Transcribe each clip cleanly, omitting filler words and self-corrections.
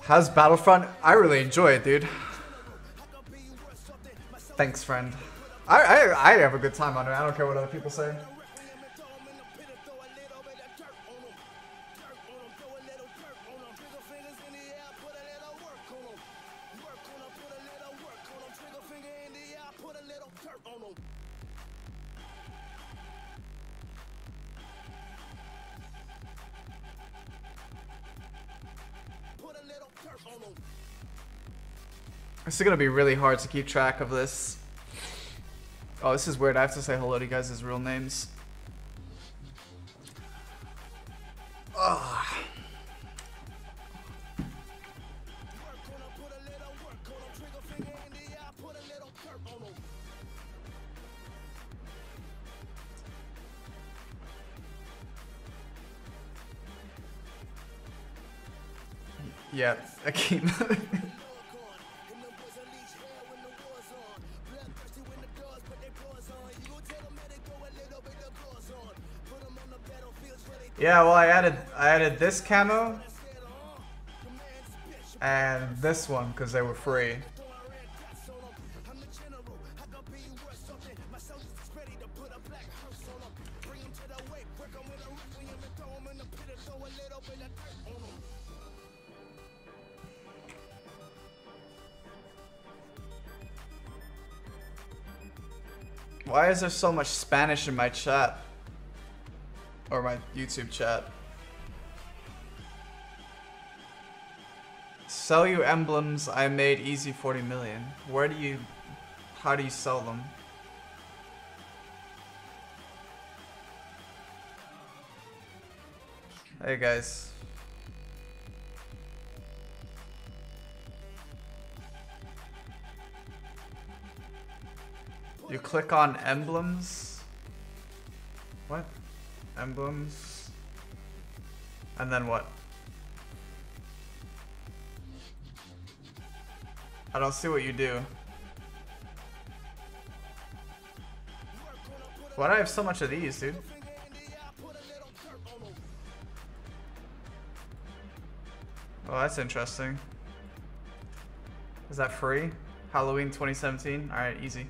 How's Battlefront? I really enjoy it, dude. Thanks, friend. I have a good time on it. I don't care what other people say. It's gonna be really hard to keep track of this. Oh, this is weird. I have to say hello to you guys' real names. Ugh. Yeah, I keep. Yeah, well, I added this camo and this one because they were free. Why is there so much Spanish in my chat? Or my YouTube chat. Sell you emblems I made easy 40 million. Where do you... How do you sell them? Hey guys. You click on emblems. What? Emblems. And then what? I don't see what you do. Why do I have so much of these, dude? Oh, that's interesting. Is that free? Halloween 2017? Alright, easy.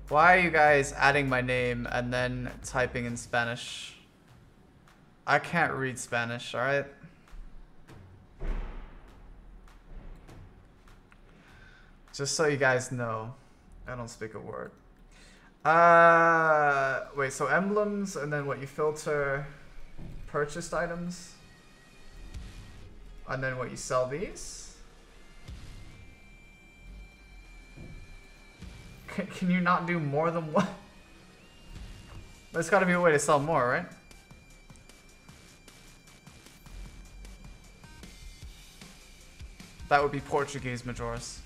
Why are you guys adding my name and then typing in Spanish? I can't read Spanish, alright? Just so you guys know, I don't speak a word. Wait, so emblems and then what, you filter purchased items? And then what, you sell these? Can you not do more than one? There's gotta be a way to sell more, right? That would be Portuguese, Majoris.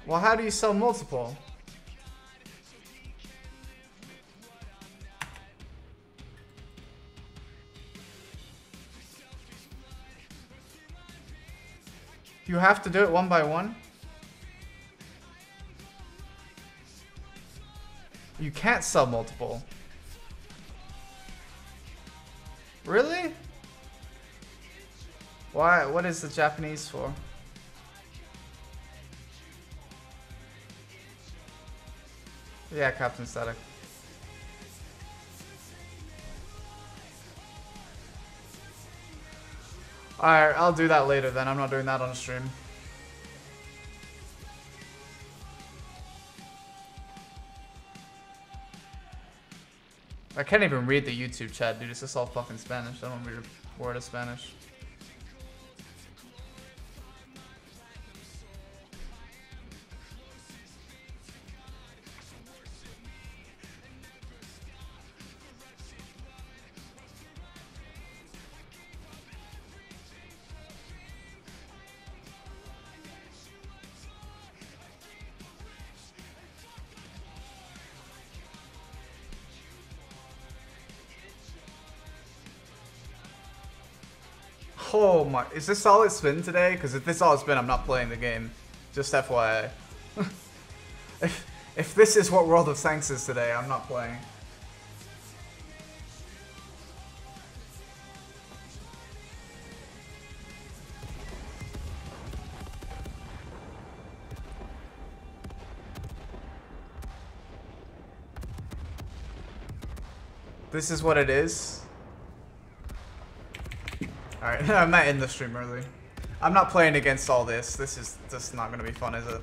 Well, how do you sell multiple? You have to do it one by one? You can't sell multiple. Really? Why? What is the Japanese for? Yeah, Captain Static. Alright, I'll do that later then. I'm not doing that on a stream. I can't even read the YouTube chat, dude. It's just all fucking Spanish. I don't read a word of Spanish. Oh my, is this all it's been today? Because if this all it's been, I'm not playing the game. Just FYI. if this is what World of Tanks is today, I'm not playing. This is what it is. Alright, I'm not in the stream early. I'm not playing against all this. This is just not gonna be fun, is it?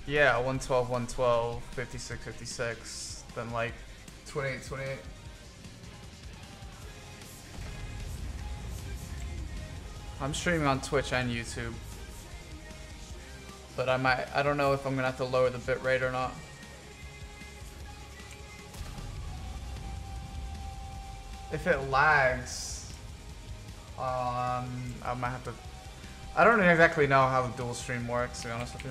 Yeah, 112, 112, 56, 56, then like 28, 28. I'm streaming on Twitch and YouTube. But I don't know if I'm gonna have to lower the bitrate or not. If it lags, I might have to, I don't exactly know how the dual stream works, to be honest with you.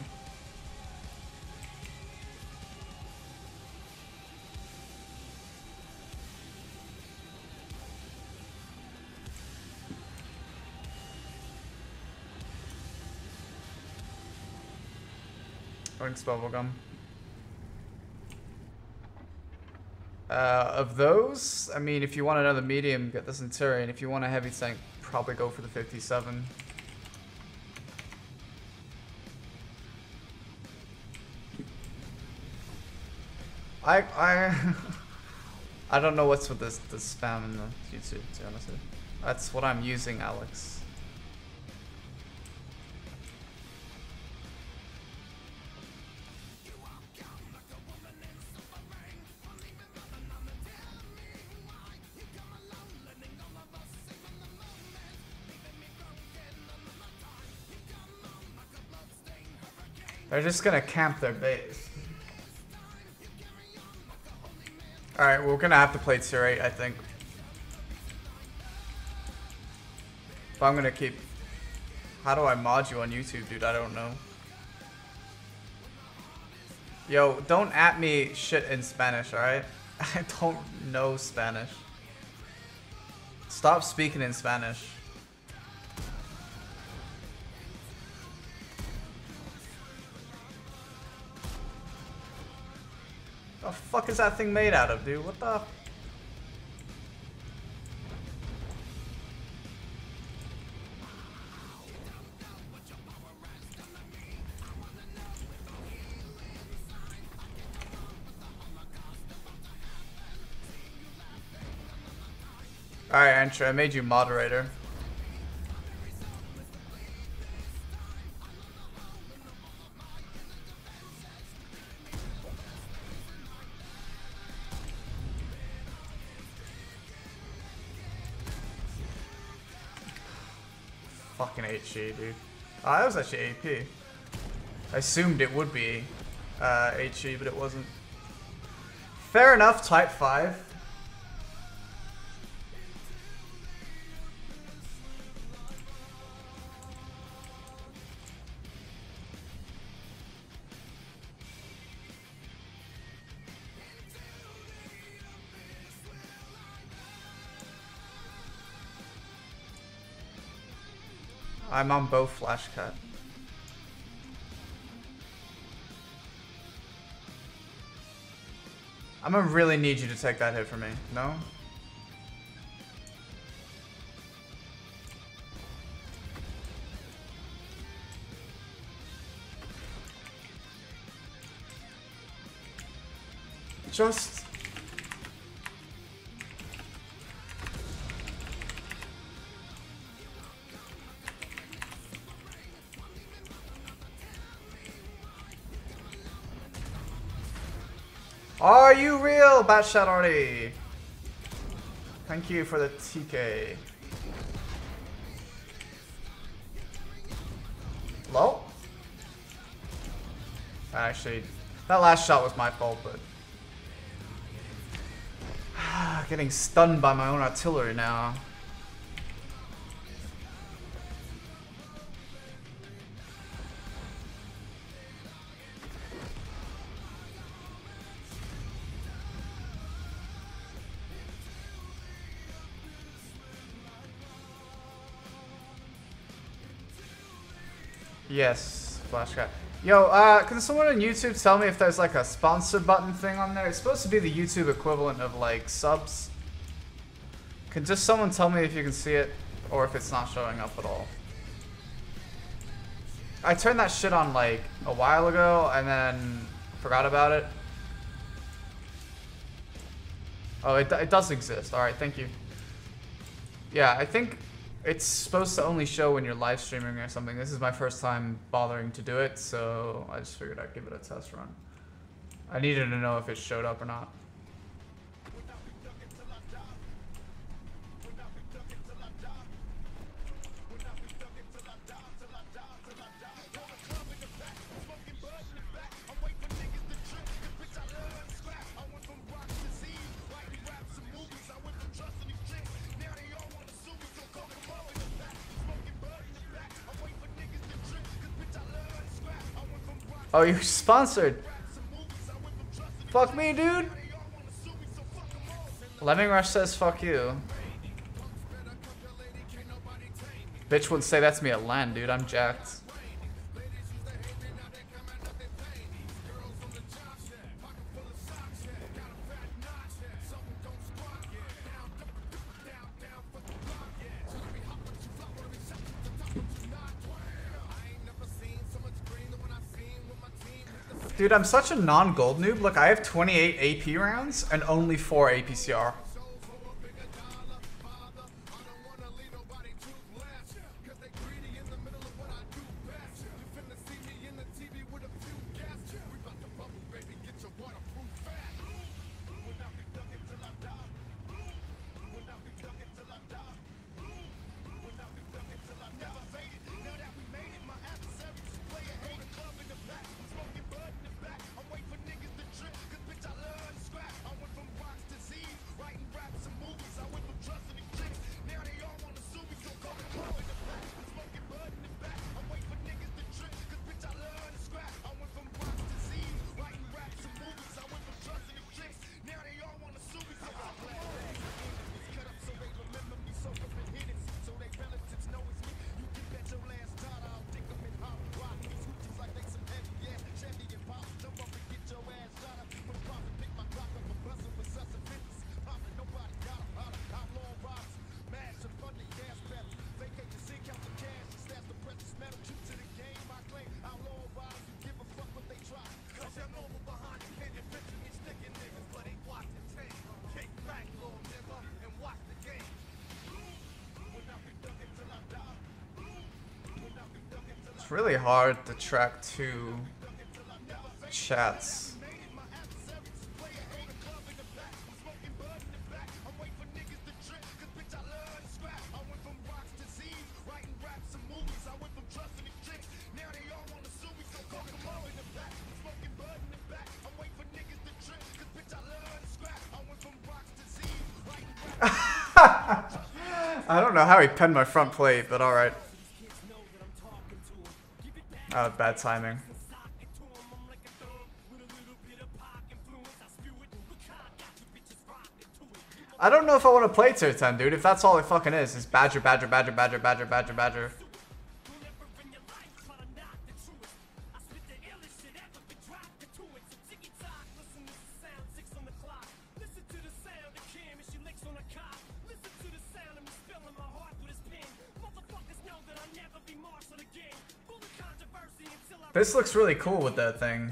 Thanks, Bubblegum. Of those, I mean, if you want another medium, get the Centurion. If you want a heavy tank, probably go for the 57. I don't know what's with this spam in the YouTube, to be honest with you. That's what I'm using, Alex. They're just gonna camp their base. Alright, we're gonna have to play tier 8, I think. But I'm gonna keep... How do I mod you on YouTube, dude? I don't know. Yo, don't at me shit in Spanish, alright? I don't know Spanish. Stop speaking in Spanish. What the fuck is that thing made out of, dude? What the... Alright, Antra, I made you moderator. Fucking HG, dude. Oh, that was actually AP. I assumed it would be HG, but it wasn't. Fair enough, type 5. I'm on both flash cut. I'm gonna really need you to take that hit for me. No? just... Are you real, Batshot Arty? Thank you for the TK. Low? Actually, that last shot was my fault, but... Getting stunned by my own artillery now. Yes, Flash guy. Yo, can someone on YouTube tell me if there's like a sponsor button thing on there? It's supposed to be the YouTube equivalent of like subs. Can just someone tell me if you can see it or if it's not showing up at all? I turned that shit on like a while ago and then forgot about it. Oh, it does exist. Alright, thank you. Yeah, I think it's supposed to only show when you're live streaming or something. This is my first time bothering to do it, so I just figured I'd give it a test run. I needed to know if it showed up or not. Oh, you're sponsored. Fuck me, dude. Lemming Rush says fuck you. Bitch wouldn't say that to me at LAN, dude. I'm jacked. Dude, I'm such a non-gold noob. Look, I have 28 AP rounds and only 4 APCR. It's really hard to track two chats. I don't know how he penned my front plate, but alright. Bad timing. I don't know if I want to play tier 10, dude. If that's all it fucking is badger, badger, badger, badger, badger, badger, badger. This looks really cool with that thing.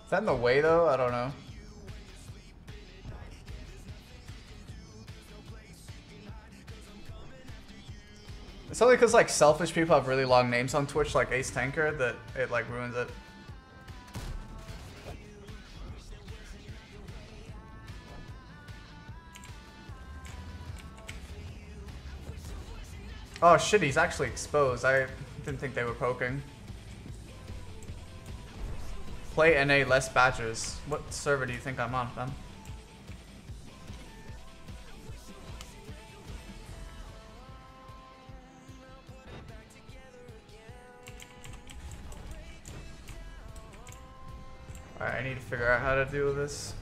that in the way though? I don't know. It's only because like selfish people have really long names on Twitch, like Ace Tanker, that it like ruins it. Oh shit, he's actually exposed. I didn't think they were poking. Play NA less badgers. What server do you think I'm on, fam? Alright, I need to figure out how to deal with this.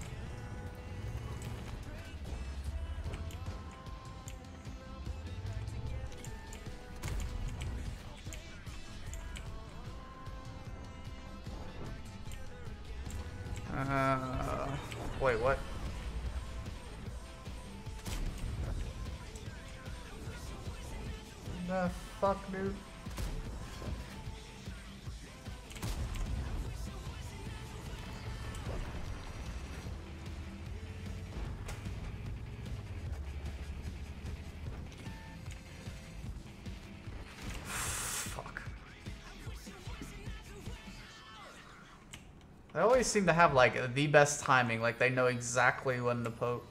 Wait, what? The fuck, dude? They always seem to have like the best timing, like they know exactly when to poke.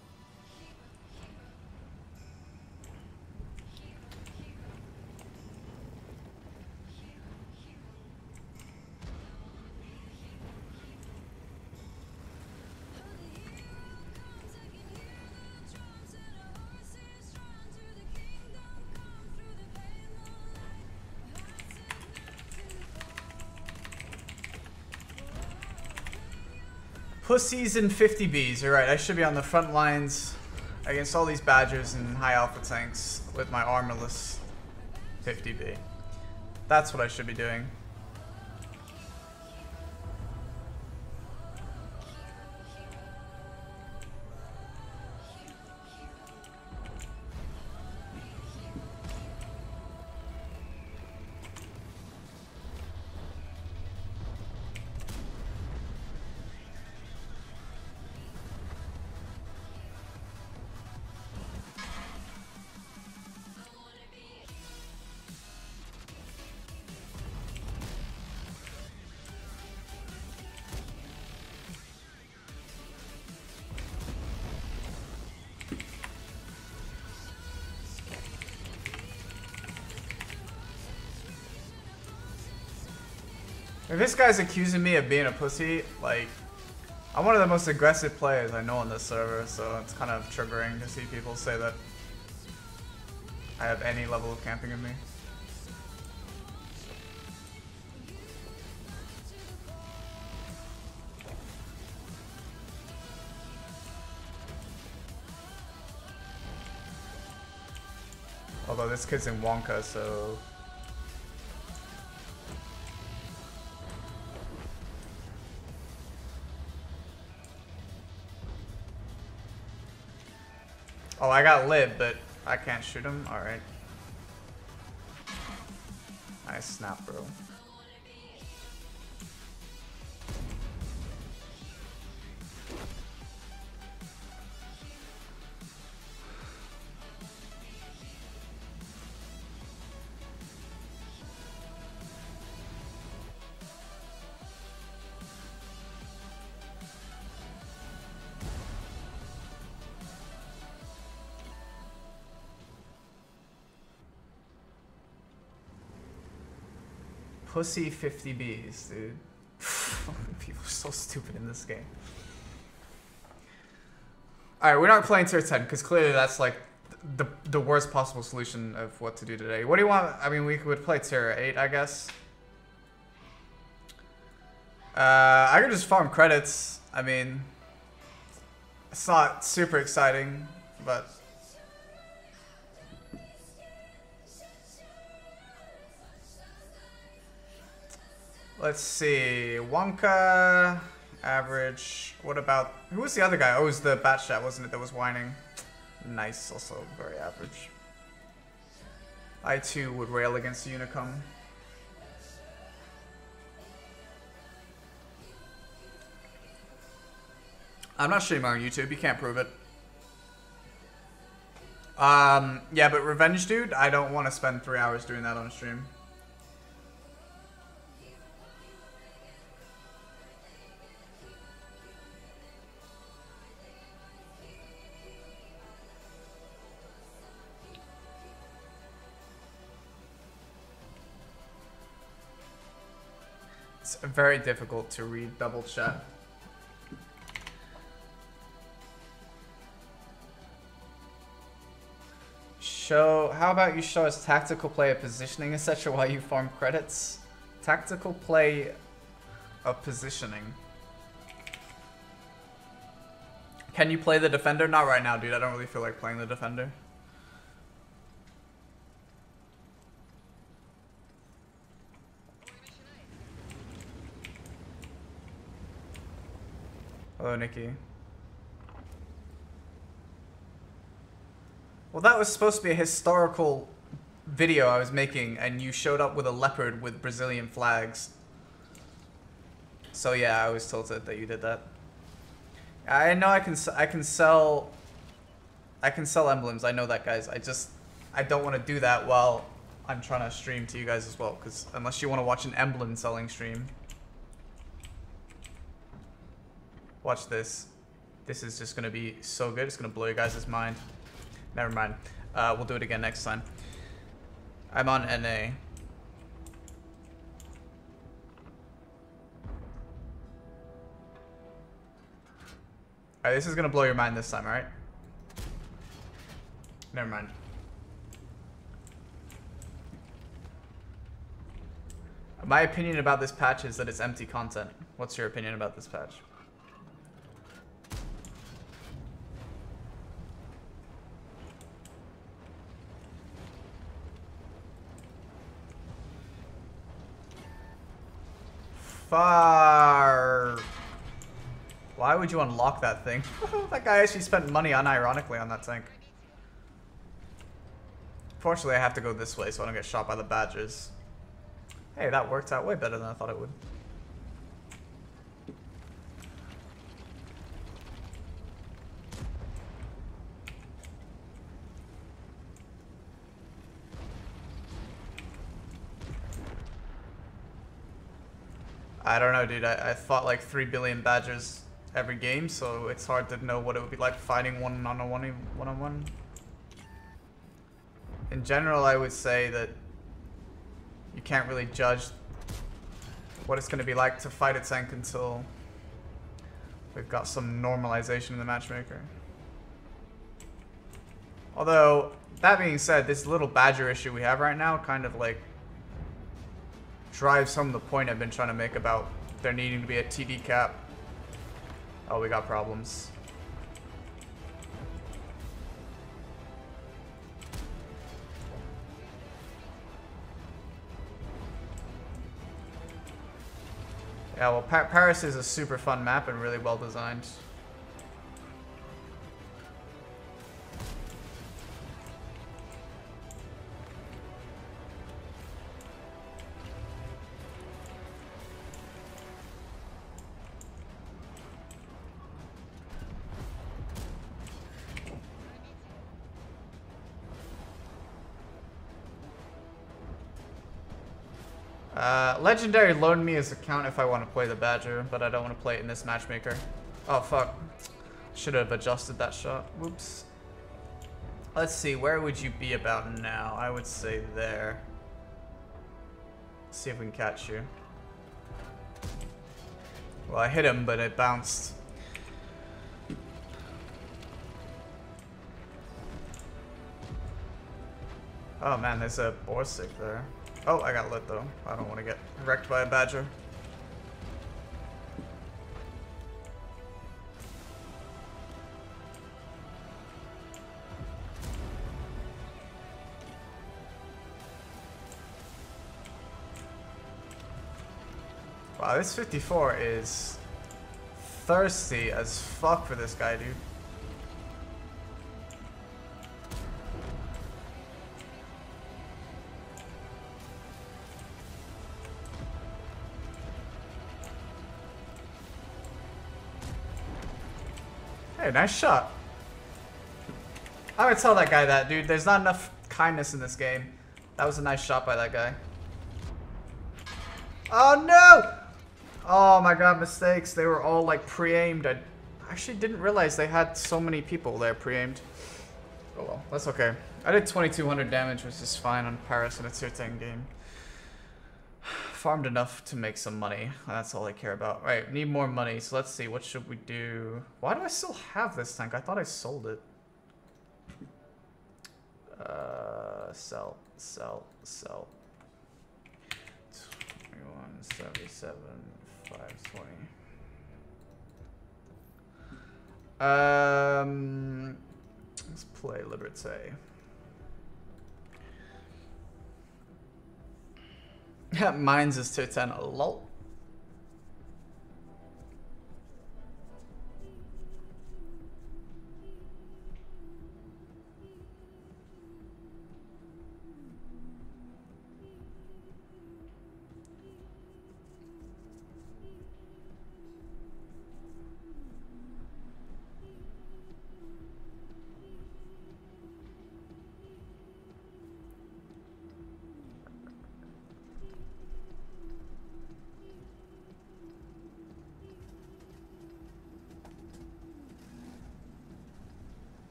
Pussies and 50Bs, you're right. I should be on the front lines against all these badgers and high alpha tanks with my armorless 50B. That's what I should be doing. If this guy's accusing me of being a pussy, like, I'm one of the most aggressive players I know on this server, so it's kind of triggering to see people say that I have any level of camping in me. Although this kid's in Wonka, so... Oh, I got lib, but I can't shoot him? Alright. Nice snap, bro. Pussy 50Bs, dude. People are so stupid in this game. Alright, we're not playing tier 10, because clearly that's like the worst possible solution of what to do today. What do you want? I mean, we would play tier 8, I guess. I could just farm credits. I mean, it's not super exciting, but... Let's see, Wonka, average. What about, who was the other guy? Oh, it was the Batchat, wasn't it, that was whining? Nice, also very average. I too would rail against the Unicum. I'm not streaming on YouTube. You can't prove it. Yeah, but Revenge Dude, I don't want to spend 3 hours doing that on stream. It's very difficult to read double chat. How about you show us tactical play of positioning, etc. while you farm credits? Tactical play of positioning. Can you play the defender? Not right now, dude. I don't really feel like playing the defender. Hello, Nikki. Well, that was supposed to be a historical video I was making, and you showed up with a leopard with Brazilian flags. So yeah, I was told that you did that. I know I can sell emblems. I know that, guys. I don't want to do that while I'm trying to stream to you guys as well, because unless you want to watch an emblem selling stream. Watch this. This is just gonna be so good. It's gonna blow you guys' mind. Never mind. We'll do it again next time. I'm on NA. Alright, this is gonna blow your mind this time, alright? Never mind. My opinion about this patch is that it's empty content. What's your opinion about this patch? Far. Why would you unlock that thing? That guy actually spent money unironically on that tank. Fortunately, I have to go this way so I don't get shot by the badgers. Hey, that worked out way better than I thought it would. I don't know, dude. I fought like 3 billion badgers every game, so it's hard to know what it would be like fighting one-on-one. In general, I would say that you can't really judge what it's going to be like to fight a tank until we've got some normalization in the matchmaker. Although, that being said, this little badger issue we have right now kind of like drives home the point I've been trying to make about there needing to be a TD cap. Oh, we got problems. Yeah, well, Paris is a super fun map and really well designed. Legendary loaned me his account if I want to play the Badger, but I don't want to play it in this matchmaker. Oh, fuck. Should have adjusted that shot. Whoops. Let's see, where would you be about now? I would say there. Let's see if we can catch you. Well, I hit him, but it bounced. Oh man, there's a Borsig there. Oh, I got lit though. I don't want to get wrecked by a badger. Wow, this 54 is thirsty as fuck for this guy, dude. Hey, nice shot. I would tell that guy that, dude. There's not enough kindness in this game. That was a nice shot by that guy. Oh no! Oh my god, mistakes. They were all like pre-aimed. I actually didn't realize they had so many people there pre-aimed. Oh well, that's okay. I did 2200 damage, which is fine on Paris in a tier 10 game. Farmed enough to make some money. That's all I care about. Right, need more money. So let's see. What should we do? Why do I still have this tank? I thought I sold it. Sell. 2177 520. Let's play Liberté. Mine's is tier 10. Lol.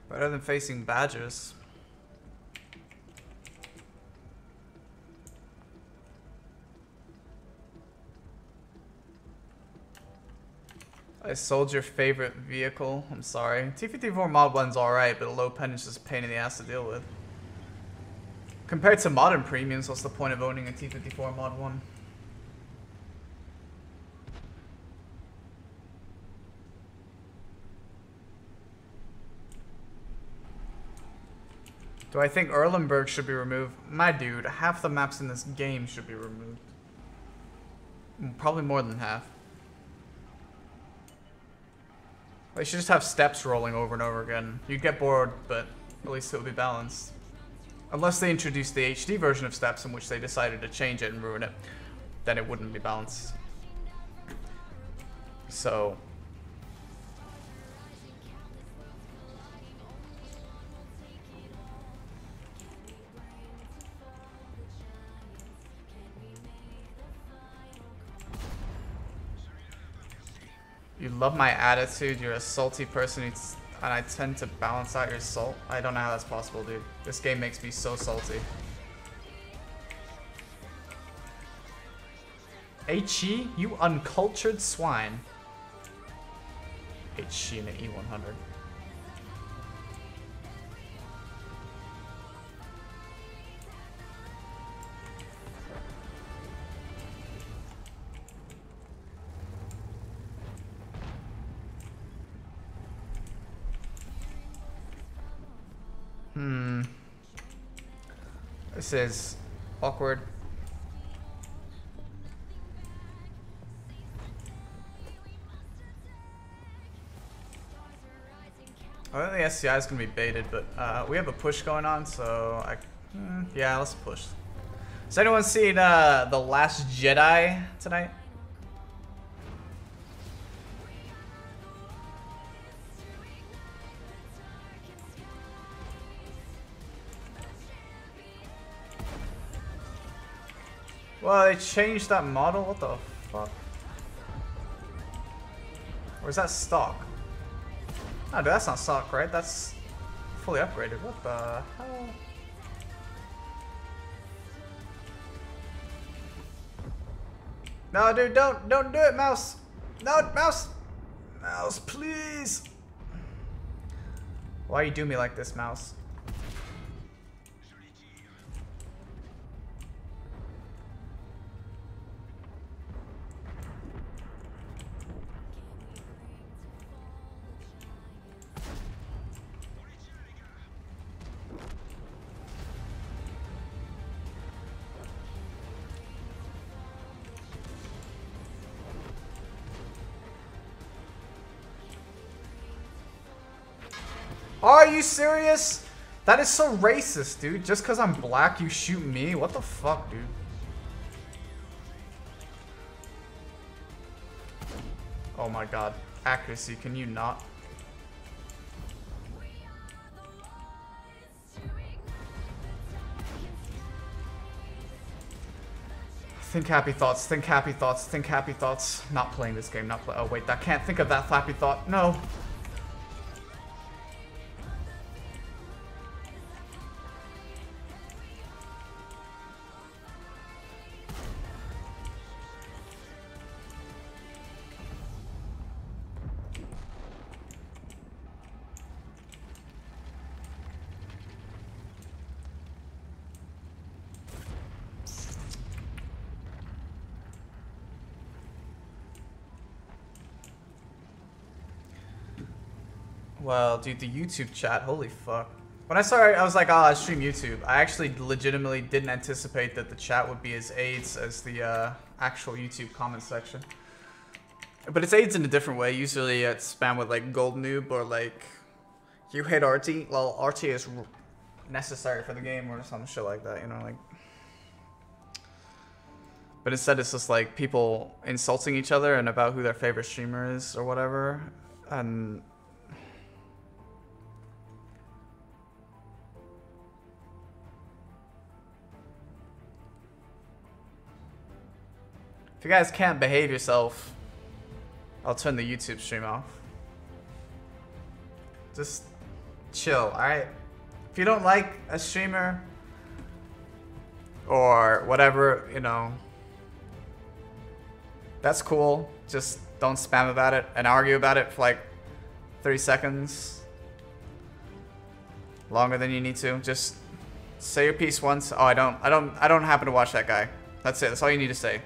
Better than facing badgers. I sold your favorite vehicle. I'm sorry. T-54 Mod 1's alright, but a low pen is just a pain in the ass to deal with. Compared to modern premiums, what's the point of owning a T-54 Mod 1? Do I think Erlenberg should be removed? My dude, half the maps in this game should be removed. Probably more than half. They should just have steps rolling over and over again. You'd get bored, but at least it would be balanced. Unless they introduce the HD version of steps in which they decided to change it and ruin it, then it wouldn't be balanced. So... You love my attitude, you're a salty person, and I tend to balance out your salt. I don't know how that's possible, dude. This game makes me so salty. HE, you uncultured swine. HE in the E100. This is awkward. I think the SCI is going to be baited, but we have a push going on, so yeah, let's push. Has anyone seen The Last Jedi tonight? Well, they changed that model? What the fuck? Or is that stock? Oh, dude, that's not stock, right? That's fully upgraded. What the hell? No, dude, don't do it, mouse. No, mouse. Mouse, please. Why you do me like this, mouse? Are you serious? That is so racist, dude. Just because I'm black, you shoot me? What the fuck, dude? Oh my god. Accuracy, can you not? Think happy thoughts, think happy thoughts, think happy thoughts. Not playing this game, not play. Oh wait, I can't think of that happy thought. No. Well, dude, the YouTube chat, holy fuck. When I saw it, I was like, oh, I stream YouTube. I actually legitimately didn't anticipate that the chat would be as AIDS as the actual YouTube comment section. But it's AIDS in a different way. Usually it's spam with like gold noob or like, you hate RT? Well, RT is necessary for the game or some shit like that, you know, like. But instead it's just like people insulting each other and about who their favorite streamer is or whatever. And if you guys can't behave yourself, I'll turn the YouTube stream off. Just chill, alright? If you don't like a streamer or whatever, you know, that's cool. Just don't spam about it and argue about it for like 30 seconds. Longer than you need to. Just say your piece once. Oh, I don't happen to watch that guy. That's it. That's all you need to say.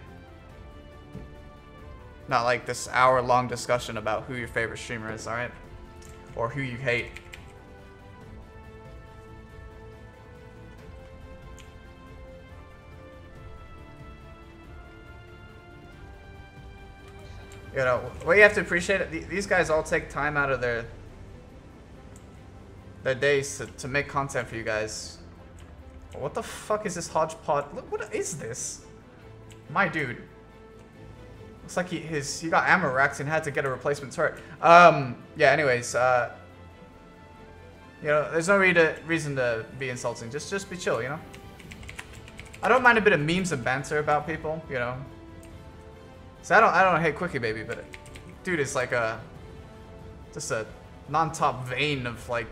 Not like this hour-long discussion about who your favorite streamer is, alright? Or who you hate. You know, what you have to appreciate it, these guys all take time out of their days to make content for you guys. What the fuck is this hodgepodge? Look, what is this? My dude. Looks like he got ammo racks and had to get a replacement turret. Yeah, anyways, you know, there's no reason to be insulting. Just be chill, you know? I don't mind a bit of memes and banter about people, you know? So I don't hate Quickie Baby, but dude is like just a non-top vein of like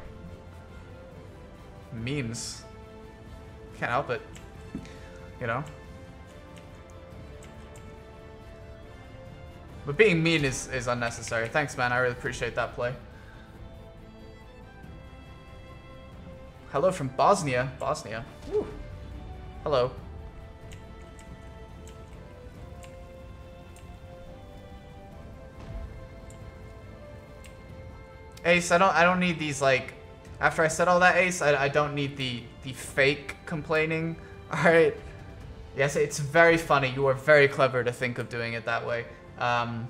memes. Can't help it, you know? But being mean is unnecessary. Thanks, man. I really appreciate that play. Hello from Bosnia. Bosnia. Woo. Hello. Ace, I don't need these, like, after I said all that, Ace, I don't need the fake complaining. Alright. Yes, it's very funny. You are very clever to think of doing it that way. Not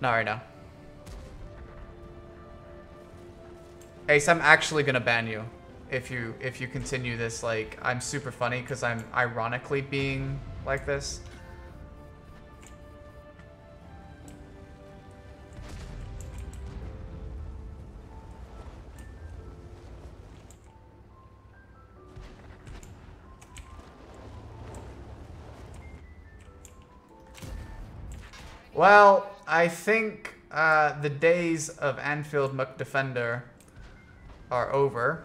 right now. Ace, I'm actually gonna ban you if you continue this, like, I'm super funny because I'm ironically being like this. Well, I think the days of Anfield McDefender are over.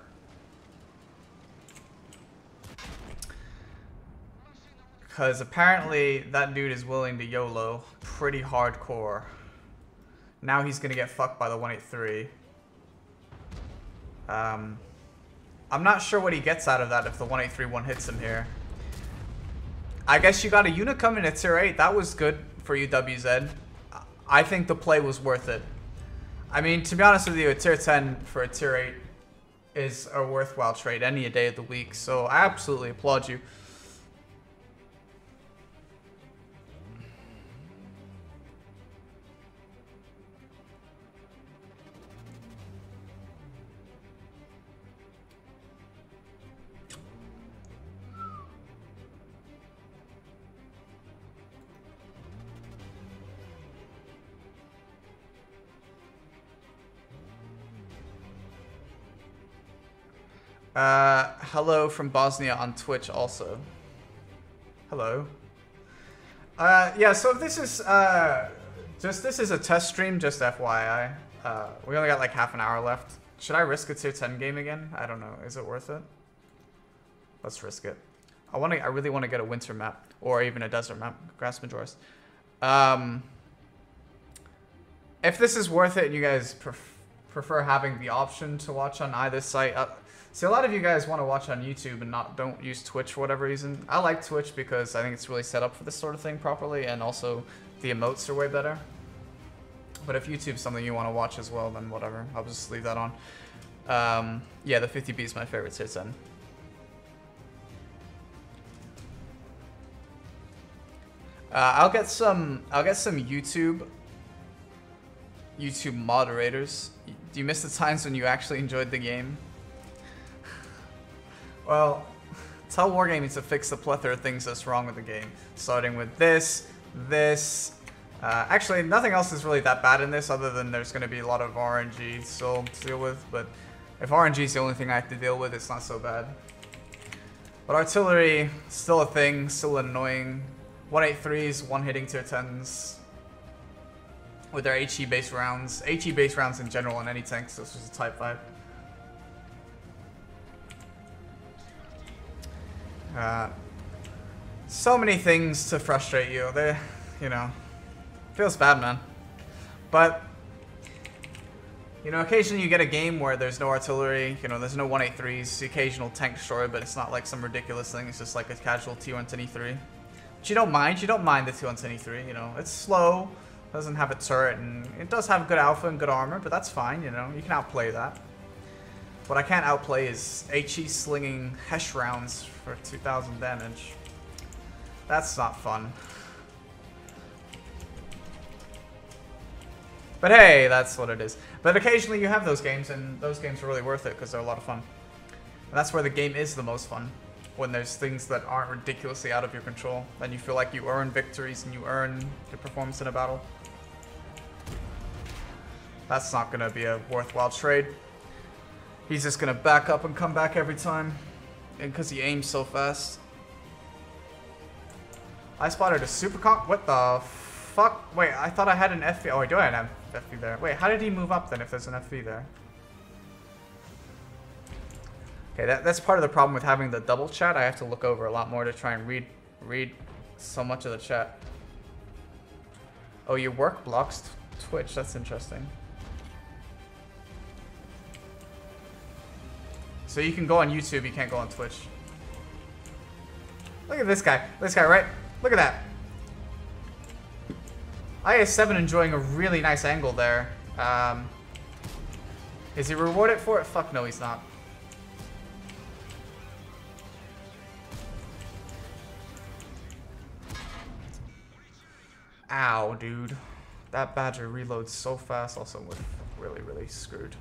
Because apparently that dude is willing to YOLO pretty hardcore. Now he's going to get fucked by the 183. I'm not sure what he gets out of that if the 183 one hits him here. I guess you got a Unicum in a tier 8. That was good for you, WZ. I think the play was worth it. I mean, to be honest with you, a tier 10 for a tier 8 is a worthwhile trade any day of the week. So I absolutely applaud you. Hello from Bosnia on Twitch also. Hello. Yeah, so if this is, this is a test stream, just FYI. We only got like half an hour left. Should I risk a tier 10 game again? I don't know. Is it worth it? Let's risk it. I really want to get a winter map, or even a desert map, Grass Majoris. If this is worth it and you guys prefer having the option to watch on either site, see, a lot of you guys want to watch on YouTube and don't use Twitch for whatever reason. I like Twitch because I think it's really set up for this sort of thing properly, and also the emotes are way better. But if YouTube's something you want to watch as well, then whatever. I'll just leave that on. Yeah, the 50B is my favorite tier 10. I'll get some YouTube moderators. Do you miss the times when you actually enjoyed the game? Well, tell Wargaming to fix the plethora of things that's wrong with the game. Starting with this. Actually, nothing else is really that bad in this, other than there's going to be a lot of RNG still to deal with. But if RNG is the only thing I have to deal with, it's not so bad. But artillery, still a thing, still annoying. 183s, one-hitting tier 10s. With their HE-based rounds. HE-based rounds in general on any tank, so it's just a Type 5. So many things to frustrate you. You know, feels bad, man. But, you know, occasionally you get a game where there's no artillery, you know, there's no 183s, the occasional tank destroyer, but it's not like some ridiculous thing, it's just like a casual T110E3. But you don't mind the T110E3, you know, it's slow, doesn't have a turret, and it does have good alpha and good armor, but that's fine, you know, you can outplay that. What I can't outplay is HE slinging Hesh rounds for 2,000 damage. That's not fun. But hey, that's what it is. But occasionally you have those games, and those games are really worth it because they're a lot of fun. And that's where the game is the most fun. When there's things that aren't ridiculously out of your control. Then you feel like you earn victories and you earn your performance in a battle. That's not going to be a worthwhile trade. He's just going to back up and come back every time. And because he aims so fast. I spotted a super comp. What the fuck? Wait, I thought I had an FV. Oh, I do have an FV there. Wait, how did he move up then if there's an FV there? Okay, that's part of the problem with having the double chat. I have to look over a lot more to try and read so much of the chat. Oh, your work blocks Twitch. That's interesting. So you can go on YouTube, you can't go on Twitch. Look at this guy. This guy, right? Look at that. IS-7 enjoying a really nice angle there. Is he rewarded for it? Fuck no, he's not. Ow, dude. That Badger reloads so fast, also with really, really screwed.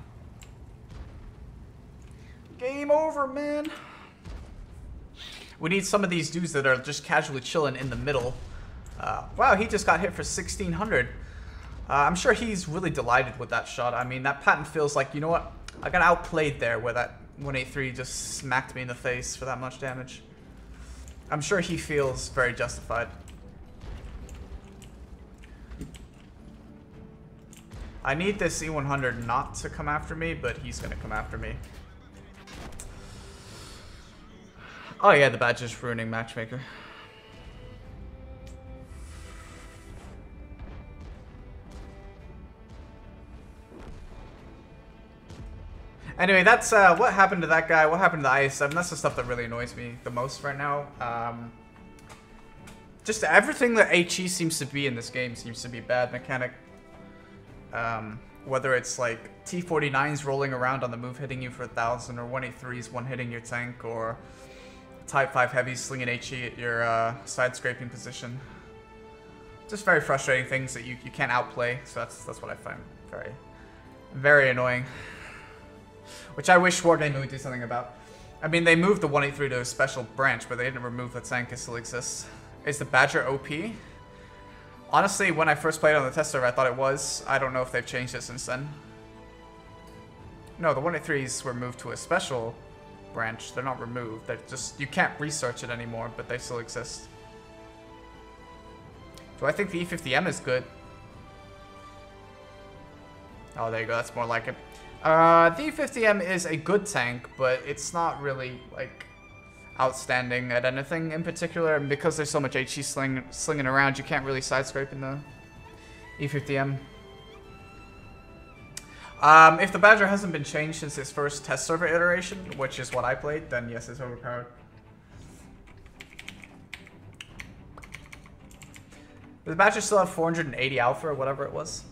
Game over, man. We need some of these dudes that are just casually chilling in the middle. Wow, he just got hit for 1,600. I'm sure he's really delighted with that shot. I mean, that pattern feels like, you know what? I got outplayed there where that 183 just smacked me in the face for that much damage. I'm sure he feels very justified. I need this E100 not to come after me, but he's going to come after me. Oh yeah, the badge is ruining Matchmaker. Anyway, that's what happened to that guy, what happened to the IS-7. That's the stuff that really annoys me the most right now. Just everything that HE seems to be in this game seems to be bad mechanic. Whether it's like T-49s rolling around on the move hitting you for 1,000, or 183s one-hitting your tank, or Type 5 heavies slinging HE at your side scraping position. Just very frustrating things that you can't outplay, so that's what I find very, very annoying. Which I wish Wargaming would do something about. I mean, they moved the 183 to a special branch, but they didn't remove the tank. It still exists. Is the Badger OP? Honestly, when I first played on the test server, I thought it was. I don't know if they've changed it since then. No, the 183s were moved to a special branch. They're not removed. They're just, you can't research it anymore, but they still exist. Do I think the E50M is good? Oh, there you go. That's more like it. The E50M is a good tank, but it's not really, like, outstanding at anything in particular. And because there's so much HE slinging around, you can't really side-scrape in the E50M. If the Badger hasn't been changed since its first test server iteration, which is what I played, then yes, it's overpowered. Does the Badger still have 480 alpha or whatever it was?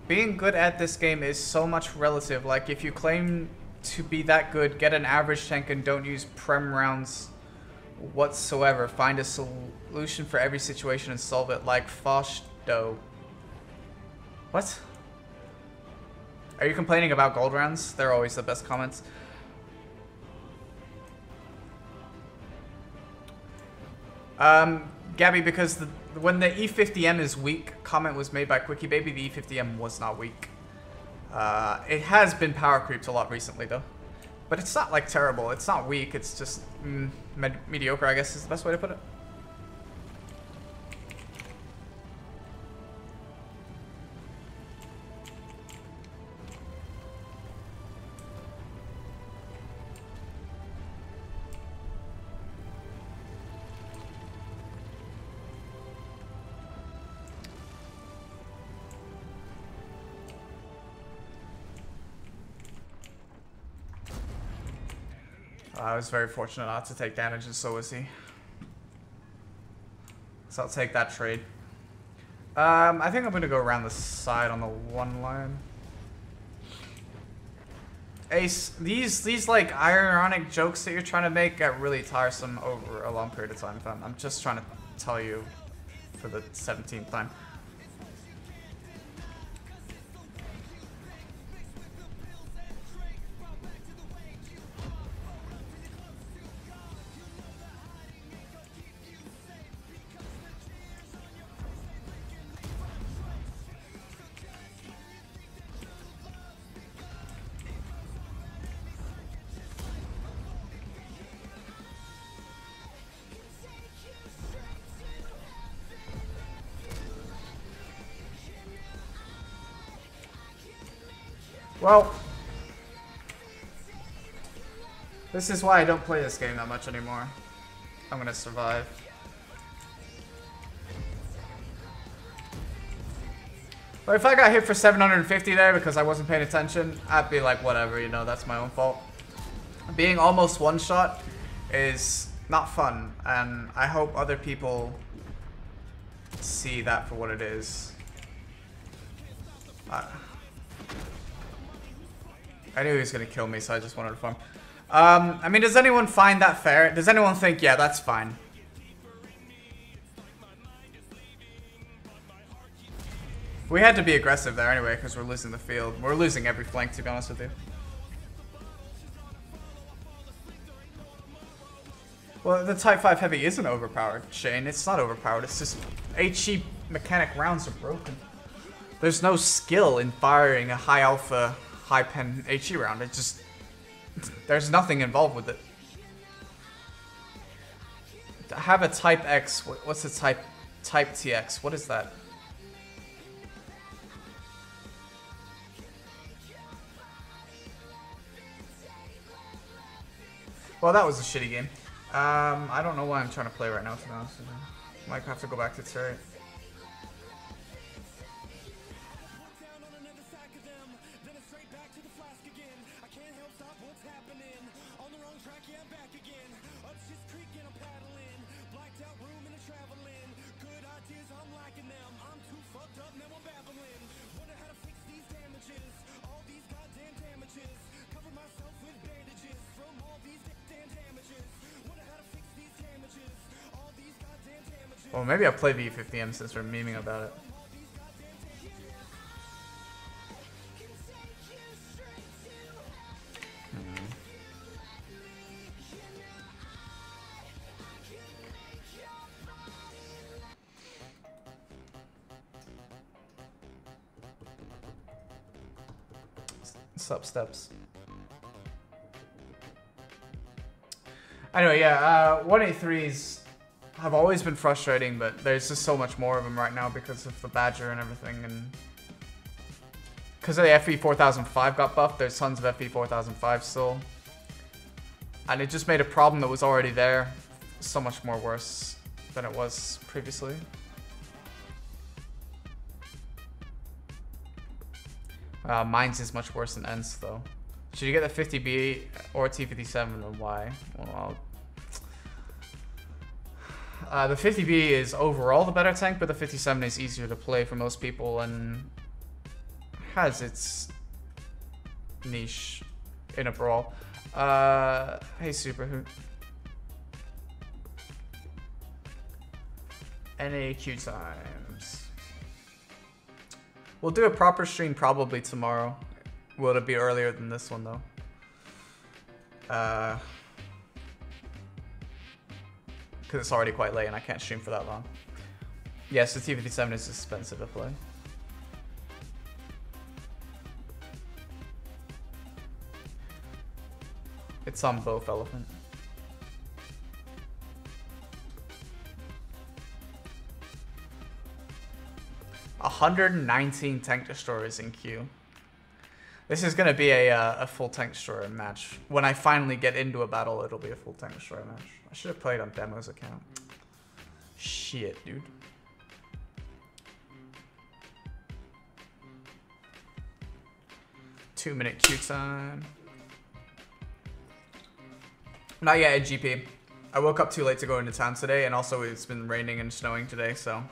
Being good at this game is so much relative. Like, if you claim to be that good, get an average tank and don't use prem rounds whatsoever. Find a solution for every situation and solve it, like Foshdo. What? Are you complaining about gold rounds? They're always the best comments. Gabby, because when the E50M is weak, comment was made by Quickie Baby, the E50M was not weak. It has been power creeped a lot recently, though. But it's not, like, terrible. It's not weak. It's just mediocre, I guess is the best way to put it. I was very fortunate not to take damage, and so was he. So I'll take that trade. I think I'm gonna go around the side on the one line. Ace, these like ironic jokes that you're trying to make get really tiresome over a long period of time. I'm just trying to tell you for the 17th time. Well, this is why I don't play this game that much anymore. I'm gonna survive. But if I got hit for 750 there because I wasn't paying attention, I'd be like, whatever, you know, that's my own fault. Being almost one-shot is not fun, and I hope other people see that for what it is. I knew he was going to kill me, so I just wanted to farm. I mean, does anyone find that fair? Does anyone think, yeah, that's fine? We had to be aggressive there anyway, because we're losing the field. We're losing every flank, to be honest with you. Well, the Type 5 Heavy isn't overpowered, Shane. It's not overpowered. It's just HE mechanic rounds are broken. There's no skill in firing a high alpha, high pen HE round. It just... there's nothing involved with it. To have a Type X... what's the Type TX? What is that? Well, that was a shitty game. I don't know why I'm trying to play right now, to be honest with you. Might have to go back to Terry. Well, maybe I'll play the E50M since we're memeing about it. Sup steps. Anyway, yeah, 183s have always been frustrating, but there's just so much more of them right now because of the Badger and everything, and because the FE 4005 got buffed, there's tons of FE 4005 still, and it just made a problem that was already there so much more worse than it was previously. Mine's is much worse than Ents though. Should you get the 50B or T57 and why? Well, the 50B is overall the better tank, but the 57 is easier to play for most people and has its niche in a brawl. Hey Superhoot. NAQ times. We'll do a proper stream probably tomorrow. Will it be earlier than this one though? Because it's already quite late and I can't stream for that long. Yes, the T57 is expensive to play. It's on both Elephant. $119 tank destroyers in queue. This is gonna be a full tank destroyer match. When I finally get into a battle, it'll be a full tank destroyer match. I should have played on Demo's account. Shit, dude. Two-minute queue time. Not yet at GP. I woke up too late to go into town today, and also it's been raining and snowing today, so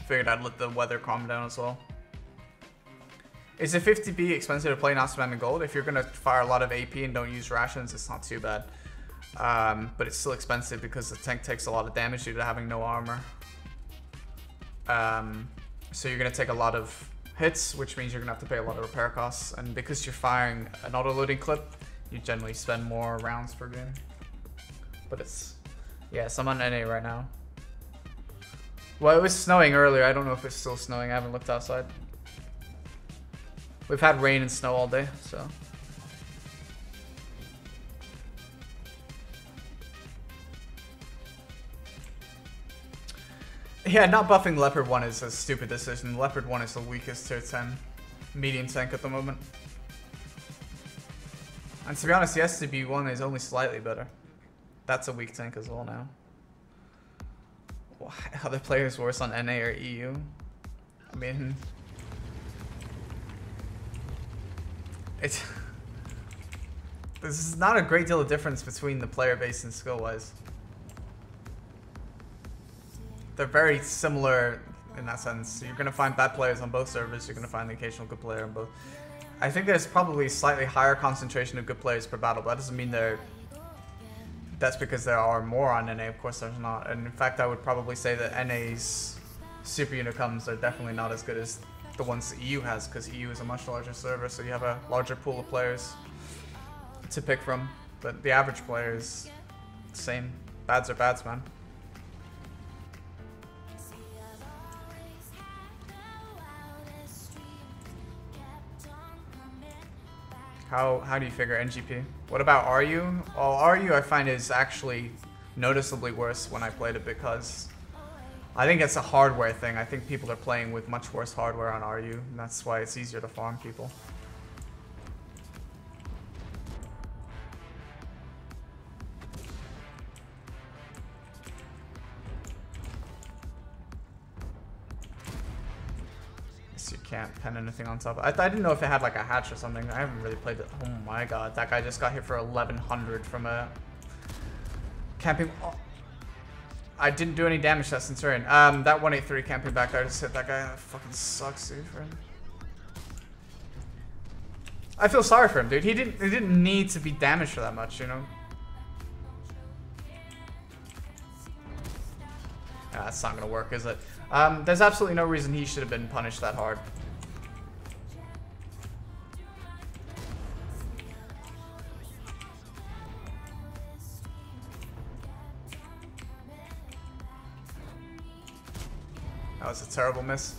figured I'd let the weather calm down as well. Is it 50B expensive to play not spamming gold? If you're gonna fire a lot of AP and don't use rations, it's not too bad. But it's still expensive because the tank takes a lot of damage due to having no armor. So you're gonna take a lot of hits, which means you're gonna have to pay a lot of repair costs. And because you're firing an auto-loading clip, you generally spend more rounds per game. But it's, yes, I'm on NA right now. Well, it was snowing earlier. I don't know if it's still snowing. I haven't looked outside. We've had rain and snow all day, so. Yeah, not buffing Leopard 1 is a stupid decision. Leopard 1 is the weakest tier 10 medium tank at the moment. And to be honest, the SCB-1 is only slightly better. That's a weak tank as well now. Other players worse on NA or EU? I mean... This is not a great deal of difference between the player base and skill-wise. They're very similar in that sense. You're going to find bad players on both servers. You're going to find the occasional good player on both. I think there's probably slightly higher concentration of good players per battle, but that doesn't mean that's because there are more on NA. Of course there's not. And in fact, I would probably say that NA's super unicoms are definitely not as good as the ones that EU has, because EU is a much larger server, so you have a larger pool of players to pick from. But the average player is the same. Bads are bads, man. How do you figure NGP? What about RU? Well, RU I find is actually noticeably worse when I played it because I think it's a hardware thing. I think people are playing with much worse hardware on RU, and that's why it's easier to farm people. You can't pen anything on top. I didn't know if it had like a hatch or something. I haven't really played it. Oh my god, that guy just got hit for 1100 from a camping. Oh. I didn't do any damage to that Centurion. That 183 camping back there just hit that guy. That fucking sucks, dude. For him. I feel sorry for him, dude. He didn't need to be damaged for that much, you know. That's not gonna work, is it? There's absolutely no reason he should have been punished that hard. That was a terrible miss.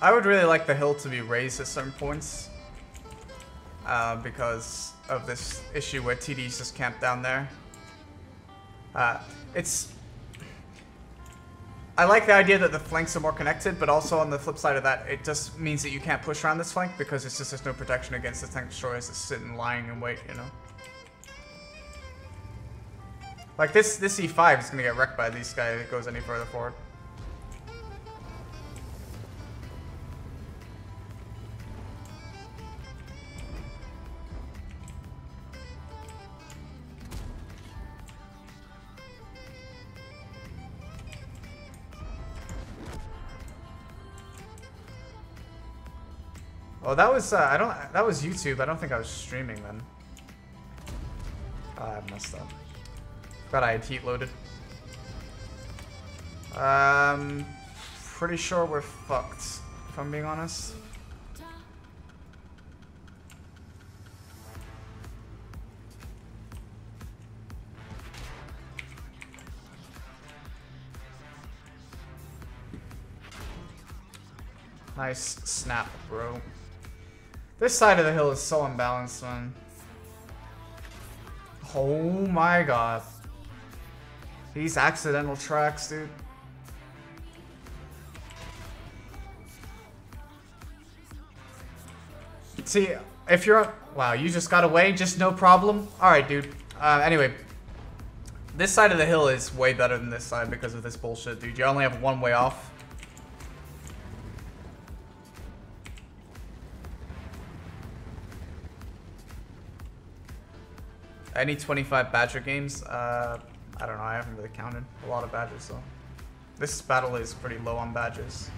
I would really like the hill to be raised at certain points. Because of this issue where TDs just camp down there. I like the idea that the flanks are more connected, but also on the flip side of that, it just means that you can't push around this flank because it's just there's no protection against the tank destroyers that's sitting lying in wait, you know? Like this E5 is gonna get wrecked by these guys if it goes any further forward. Oh, that was that was YouTube. I don't think I was streaming then. I messed up. Forgot I had heat loaded. Pretty sure we're fucked, if I'm being honest. Nice snap, bro. This side of the hill is so unbalanced, man. Oh my god. These accidental tracks, dude. See, if you're... Wow, you just got away, just no problem? Alright, dude. Anyway. This side of the hill is way better than this side because of this bullshit, dude. You only have one way off. Any 25 Badger games? I don't know, I haven't really counted a lot of Badgers though. This battle is pretty low on Badgers.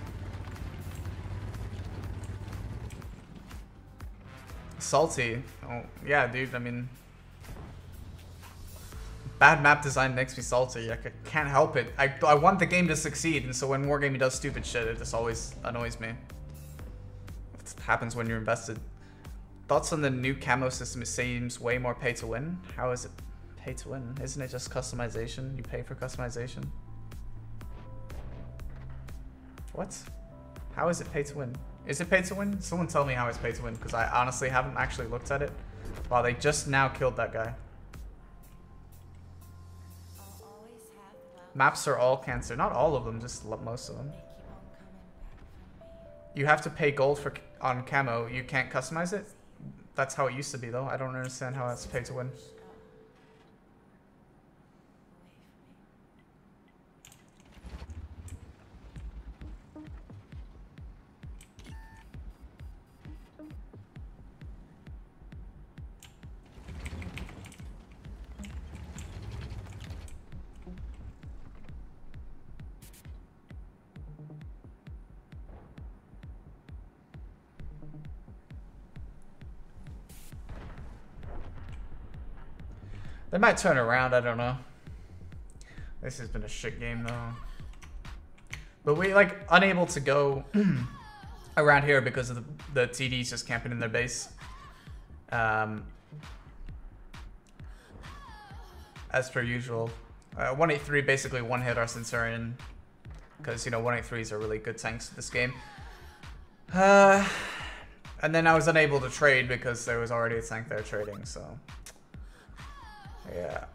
Salty. Oh, yeah, dude, I mean... Bad map design makes me salty. I can't help it. I want the game to succeed, and so when Wargaming does stupid shit, it just always annoys me. It happens when you're invested. Thoughts on the new camo system? It seems way more pay to win. How is it pay to win? Isn't it just customization? You pay for customization? What? How is it pay to win? Is it pay to win? Someone tell me how it's pay to win, because I honestly haven't actually looked at it. Wow, they just now killed that guy. Maps are all cancer. Not all of them, just most of them. You have to pay gold for on camo. You can't customize it? That's how it used to be, though. I don't understand how that's pay to win. They might turn around, I don't know. This has been a shit game though. But we like unable to go around here because of the TDs just camping in their base. As per usual. 183 basically one hit our Centurion. Because, you know, 183s are really good tanks in this game. And then I was unable to trade because there was already a tank there trading, so... Yeah.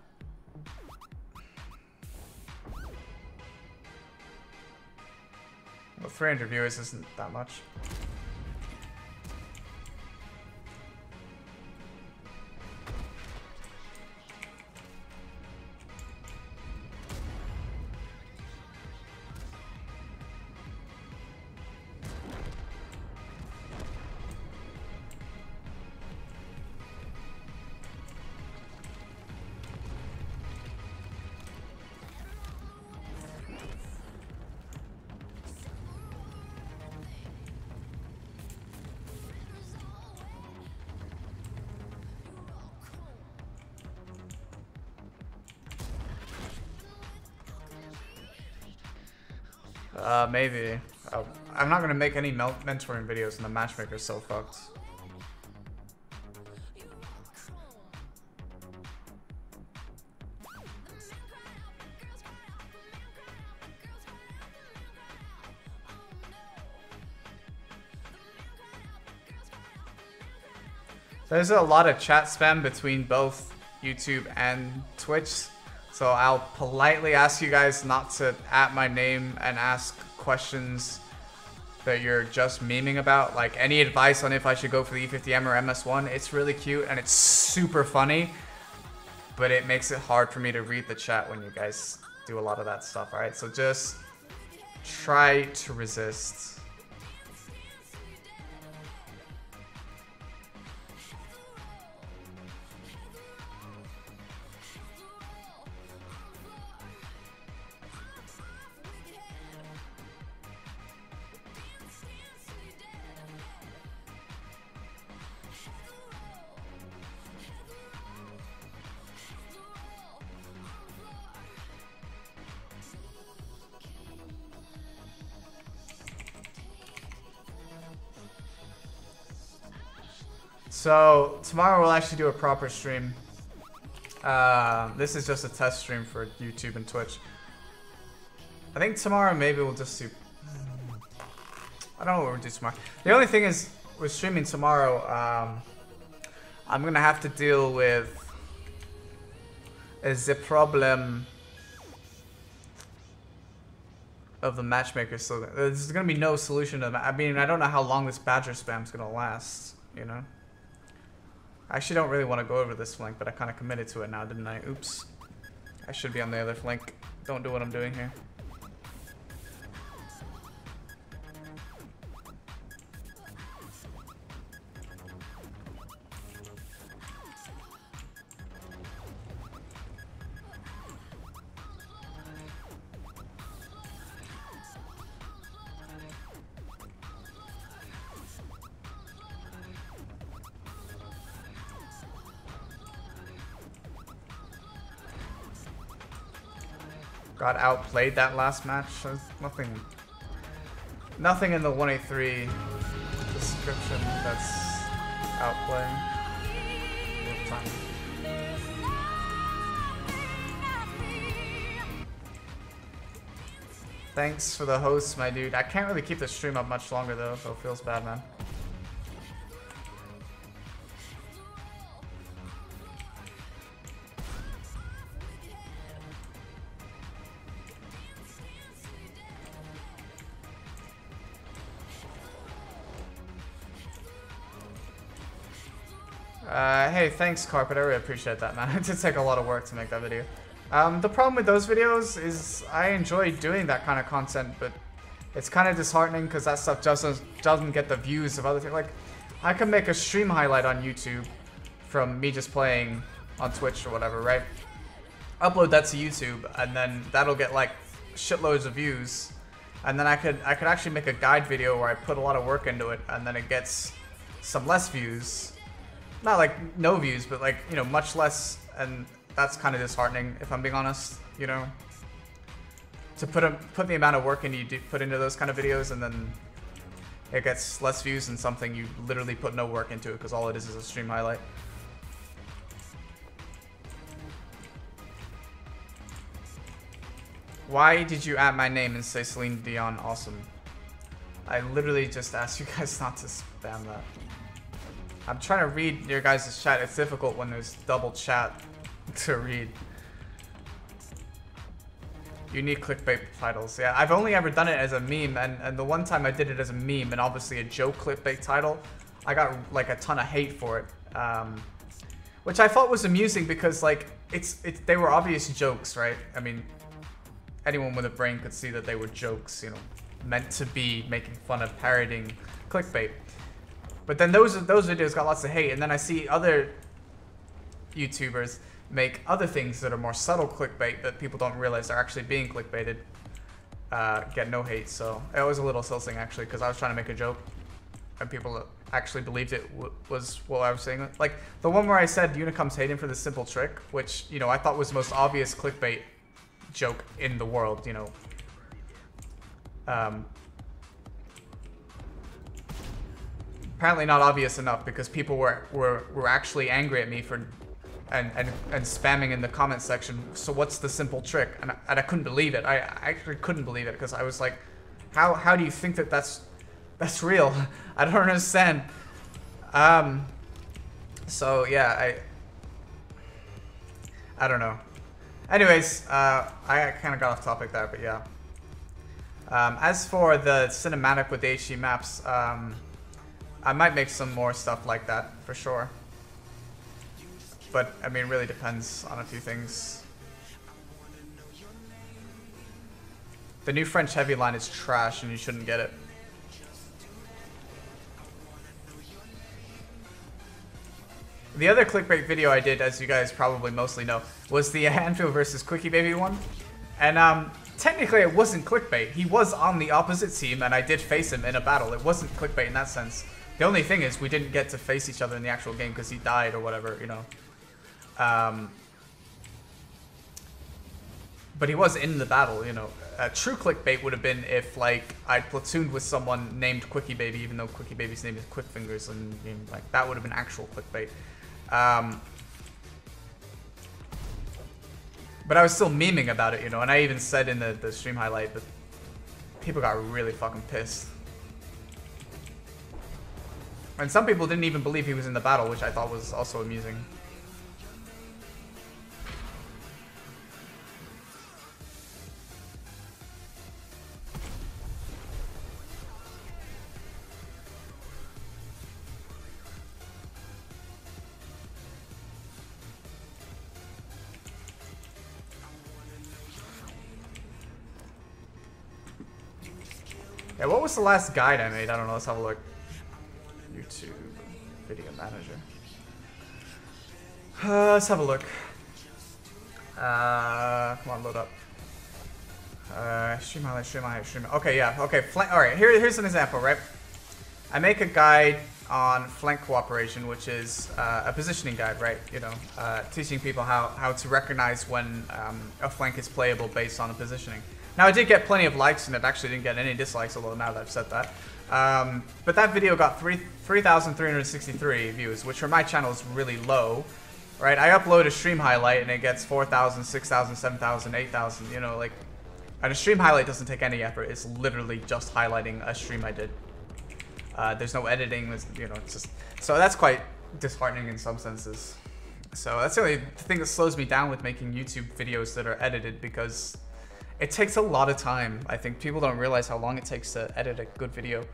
Well, 300 viewers isn't that much. Maybe. I'm not gonna make any mentoring videos and the matchmaker's so fucked. There's a lot of chat spam between both YouTube and Twitch, so I'll politely ask you guys not to at my name and ask questions that you're just memeing about. Like any advice on if I should go for the E50M or MS1, it's really cute and it's super funny, but it makes it hard for me to read the chat when you guys do a lot of that stuff, alright? So just try to resist. So tomorrow we'll actually do a proper stream. This is just a test stream for YouTube and Twitch. I think tomorrow maybe we'll just do... I don't know what we'll do tomorrow. The only thing is, we're streaming tomorrow. I'm gonna have to deal with the problem of the matchmaker. So there's gonna be no solution to that. I mean, I don't know how long this badger spam's gonna last, you know? I actually don't really want to go over this flank, but I kind of committed to it now, didn't I? Oops. I should be on the other flank. Don't do what I'm doing here. Got outplayed that last match. There's nothing in the 183 description that's outplaying. Thanks for the host, my dude. I can't really keep the stream up much longer though, so it feels bad, man. Hey, thanks, Carpet. I really appreciate that, man. It did take a lot of work to make that video. The problem with those videos is I enjoy doing that kind of content, but it's kind of disheartening because that stuff doesn't get the views of other things. Like, I can make a stream highlight on YouTube from me just playing on Twitch or whatever, right? Upload that to YouTube, and then that'll get like shitloads of views. And then I could actually make a guide video where I put a lot of work into it, and then it gets some less views. Not like no views, but like, you know, much less, and that's kind of disheartening, if I'm being honest, you know? To put the amount of work in you put into those kind of videos, and then it gets less views than something you literally put no work into it, because all it is a stream highlight. Why did you add my name and say Celine Dion awesome? I literally just asked you guys not to spam that. I'm trying to read your guys' chat. It's difficult when there's double chat to read. Unique clickbait titles. Yeah, I've only ever done it as a meme, and the one time I did it as a meme and obviously a joke clickbait title, I got like a ton of hate for it. Which I thought was amusing because like they were obvious jokes, right? I mean, anyone with a brain could see that they were jokes, you know, meant to be making fun of parodying clickbait. But then those videos got lots of hate, and then I see other YouTubers make other things that are more subtle clickbait that people don't realize are actually being clickbaited, get no hate. So it was a little tilting actually, because I was trying to make a joke, and people actually believed it was what I was saying. Like the one where I said Unicum's hating for the simple trick, which, you know, I thought was the most obvious clickbait joke in the world, you know. Apparently not obvious enough, because people were actually angry at me for and spamming in the comment section. So what's the simple trick? And I couldn't believe it. I actually couldn't believe it, because I was like, how do you think that that's real? I don't understand. So yeah, I don't know. Anyways, I kind of got off topic there, but yeah. As for the cinematic with the HD maps, I might make some more stuff like that for sure. But I mean, it really depends on a few things. The new French heavy line is trash, and you shouldn't get it. The other clickbait video I did, as you guys probably mostly know, was the Anfield versus Quickie Baby one. And technically it wasn't clickbait. He was on the opposite team and I did face him in a battle. It wasn't clickbait in that sense. The only thing is we didn't get to face each other in the actual game because he died or whatever, you know. But he was in the battle, you know. True clickbait would have been if, like, I platooned with someone named Quickie Baby, even though Quickie Baby's name is Quick Fingers, and like that would have been actual clickbait. But I was still memeing about it, you know, and I even said in the stream highlight that people got really fucking pissed. And some people didn't even believe he was in the battle, which I thought was also amusing. Yeah, what was the last guide I made? I don't know. Let's have a look. YouTube video manager. Let's have a look. Come on, load up. Stream highlight, stream highlight, stream. Okay, yeah. Okay, flank. All right. Here's an example, right? I make a guide on flank cooperation, which is a positioning guide, right? You know, teaching people how to recognize when a flank is playable based on a positioning. Now, I did get plenty of likes, and it actually didn't get any dislikes, although now that I've said that. But that video got 3,363 views, which for my channel is really low, right? I upload a stream highlight, and it gets 4,000, 6,000, 7,000, 8,000, you know, like... And a stream highlight doesn't take any effort. It's literally just highlighting a stream I did. There's no editing, you know, it's just... So that's quite disheartening in some senses. So that's the only thing that slows me down with making YouTube videos that are edited, because... It takes a lot of time. I think people don't realize how long it takes to edit a good video,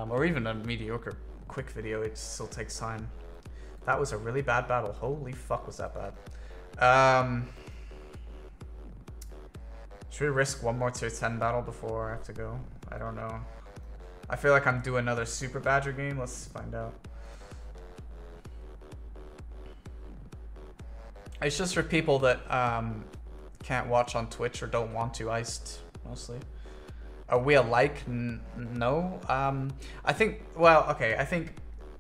or even a mediocre, quick video. It still takes time. That was a really bad battle. Holy fuck, was that bad. Should we risk one more tier 10 battle before I have to go? I don't know. I feel like I'm due another Super Badger game. Let's find out. It's just for people that can't watch on Twitch or don't want to, iced mostly. Are we alike? No. I think, well, okay, I think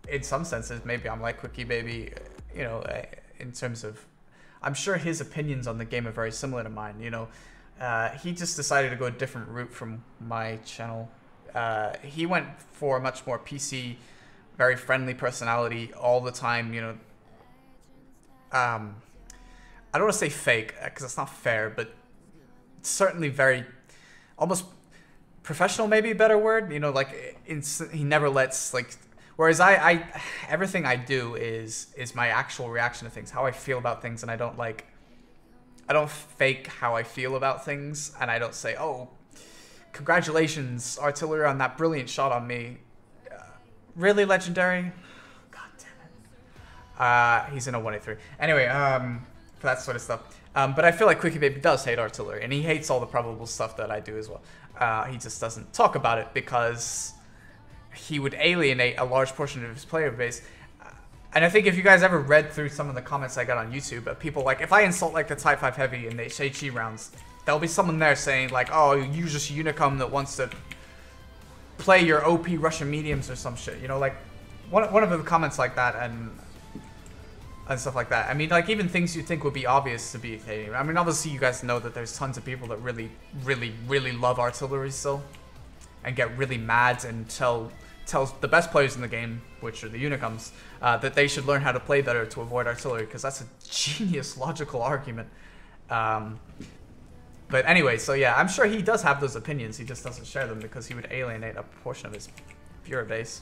in some senses maybe I'm like Quickie Baby, you know, in terms of, I'm sure his opinions on the game are very similar to mine, you know. He just decided to go a different route from my channel. He went for a much more PC, very friendly personality all the time, you know. I don't want to say fake, because it's not fair, but certainly very, almost professional, maybe a better word. You know, like he never lets, like, whereas I everything I do is my actual reaction to things, how I feel about things, and I don't fake how I feel about things, and I don't say, oh, congratulations, Artillery, on that brilliant shot on me. Really, Legendary? God damn it. He's in a 183. Anyway, that sort of stuff. But I feel like Quickie Baby does hate Artillery, and he hates all the probable stuff that I do as well. He just doesn't talk about it because he would alienate a large portion of his player base. And I think if you guys ever read through some of the comments I got on YouTube, people like, if I insult like the Type 5 Heavy in the HE rounds, there'll be someone there saying like, oh, you're just Unicum that wants to play your OP Russian mediums or some shit. You know, like one of the comments like that and stuff like that. I mean, like, even things you'd think would be obvious to be hating. I mean, obviously you guys know that there's tons of people that really, really, really love Artillery still, and get really mad and tells the best players in the game, which are the Unicums, that they should learn how to play better to avoid Artillery, because that's a genius logical argument. But anyway, so yeah, I'm sure he does have those opinions. He just doesn't share them because he would alienate a portion of his viewer base.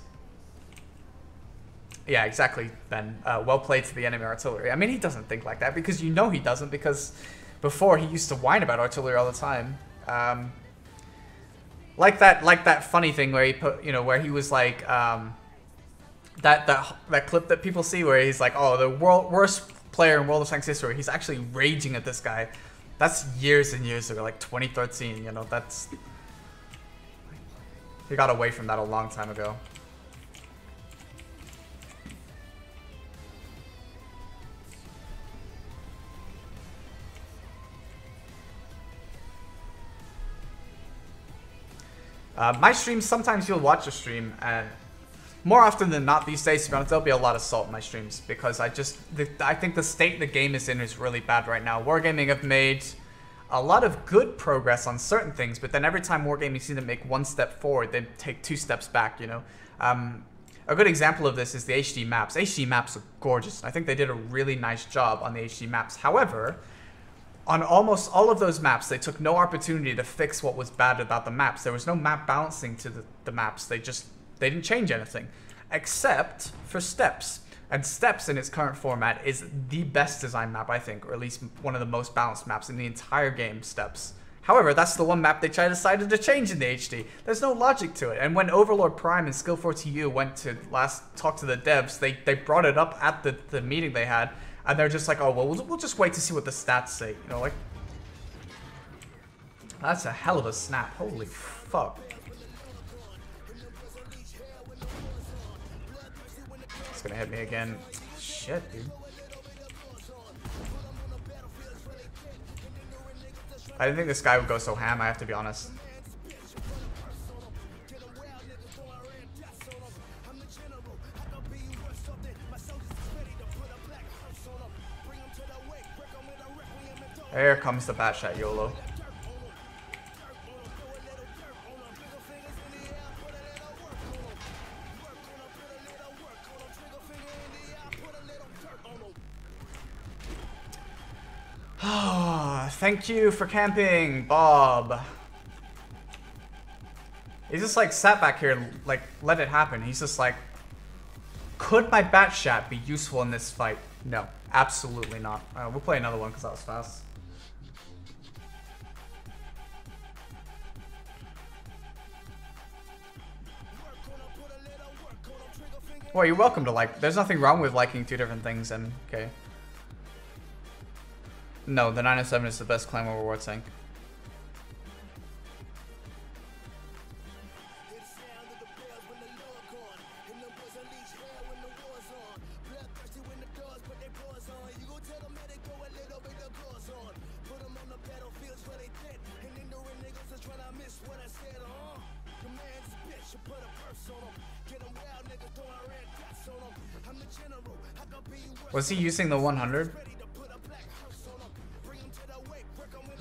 Yeah, exactly, Ben. Well played to the enemy artillery. I mean, he doesn't think like that because you know he doesn't, because before he used to whine about artillery all the time. Like that funny thing where he put, you know, where he was like, that clip that people see where he's like, oh, the worst player in World of Tanks history. He's actually raging at this guy. That's years and years ago, like 2013. You know, that's he got away from that a long time ago. My streams, sometimes you'll watch a stream, and more often than not these days, to be honest, there'll be a lot of salt in my streams because I think the state the game is in is really bad right now. Wargaming have made a lot of good progress on certain things, but then every time Wargaming seems to make one step forward, they take 2 steps back, you know. A good example of this is the HD maps. HD maps are gorgeous. I think they did a really nice job on the HD maps. However, on almost all of those maps, they took no opportunity to fix what was bad about the maps. There was no map balancing to the maps. They didn't change anything, except for Steppes. And Steppes in its current format is the best design map, I think, or at least one of the most balanced maps in the entire game, Steppes. However, that's the one map they decided to change in the HD. There's no logic to it. And when Overlord Prime and Skill4TU went to talk to the devs, they brought it up at the meeting they had. And they're just like, oh, well, we'll just wait to see what the stats say. You know, like, that's a hell of a snap. Holy fuck. It's gonna hit me again. Shit, dude. I didn't think this guy would go so ham, I have to be honest. There comes the Batshot YOLO. Thank you for camping, Bob. He just like sat back here and like let it happen. He's just like, could my Batshot be useful in this fight? No, absolutely not. We'll play another one because that was fast. Well, you're welcome to like. There's nothing wrong with liking 2 different things, MK. No, the 907 is the best clan war tank. Was he using the 100?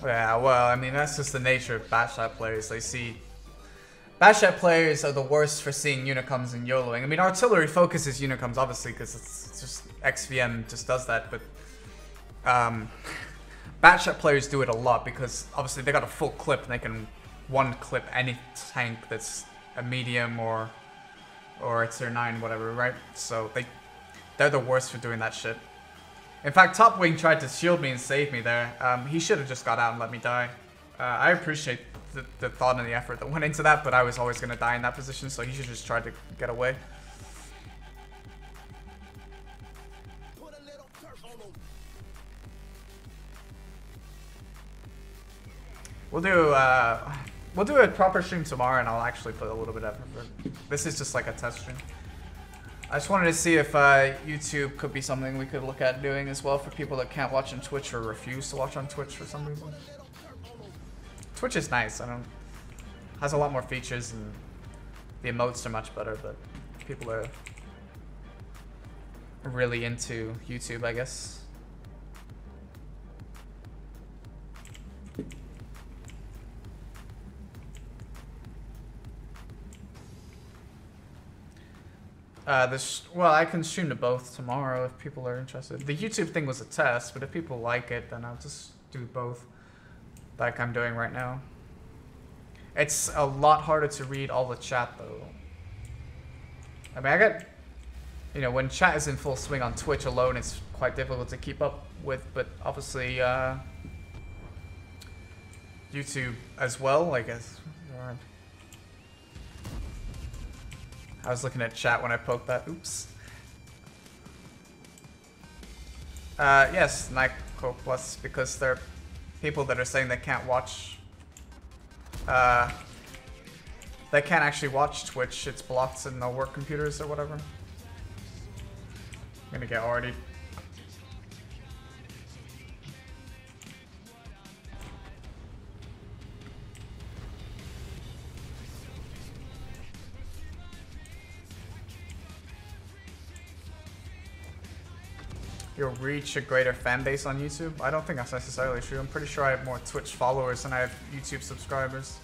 Yeah, well, I mean, that's just the nature of Batshot players. They see... Batshot players are the worst for seeing Unicoms and YOLOing. I mean, artillery focuses Unicoms, obviously, because it's just... XVM just does that, but... Batshot players do it a lot, because obviously they got a full clip, and they can one-clip any tank that's a medium or it's their 9, whatever, right? So they're the worst for doing that shit. In fact, Top Wing tried to shield me and save me there. He should have just got out and let me die. I appreciate the thought and the effort that went into that, but I was always going to die in that position, so he should just try to get away. We'll do a proper stream tomorrow, and I'll actually put a little bit of effort. This is just like a test stream. I just wanted to see if YouTube could be something we could look at doing as well for people that can't watch on Twitch or refuse to watch on Twitch for some reason. Twitch is nice. Has a lot more features and the emotes are much better, but people are really into YouTube, I guess. Well, I can stream to both tomorrow if people are interested. The YouTube thing was a test, but if people like it, then I'll just do both, like I'm doing right now. It's a lot harder to read all the chat, though. I mean, You know, when chat is in full swing on Twitch alone, it's quite difficult to keep up with, but obviously YouTube as well, I guess. I was looking at chat when I poked that. Oops. Yes, Nyko Plus, because there are people that are saying they can't watch. They can't actually watch Twitch. It's blocked in their work computers or whatever. I'm gonna get already. You'll reach a greater fan base on YouTube? I don't think that's necessarily true. I'm pretty sure I have more Twitch followers than I have YouTube subscribers.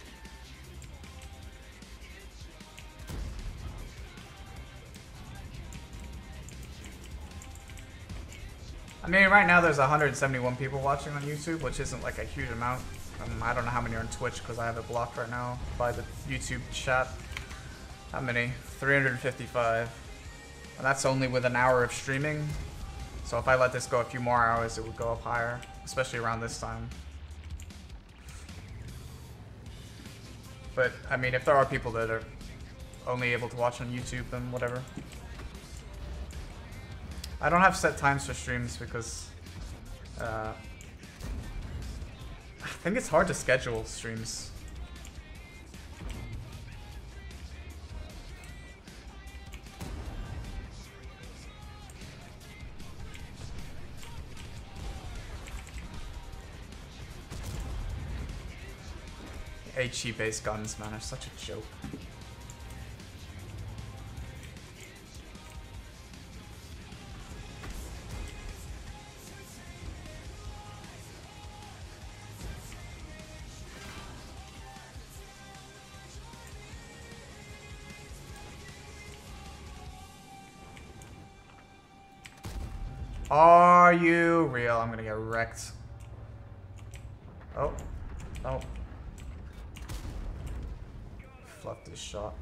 I mean, right now there's 171 people watching on YouTube, which isn't like a huge amount. I don't know how many are on Twitch because I have it blocked right now by the YouTube chat. How many? 355. And that's only with an hour of streaming. So if I let this go a few more hours, it would go up higher, especially around this time. But, I mean, if there are people that are only able to watch on YouTube, then whatever. I don't have set times for streams because I think it's hard to schedule streams. HE-based guns, man, are such a joke. Are you real? I'm gonna get wrecked. Oh. Oh. Fluffed his shot.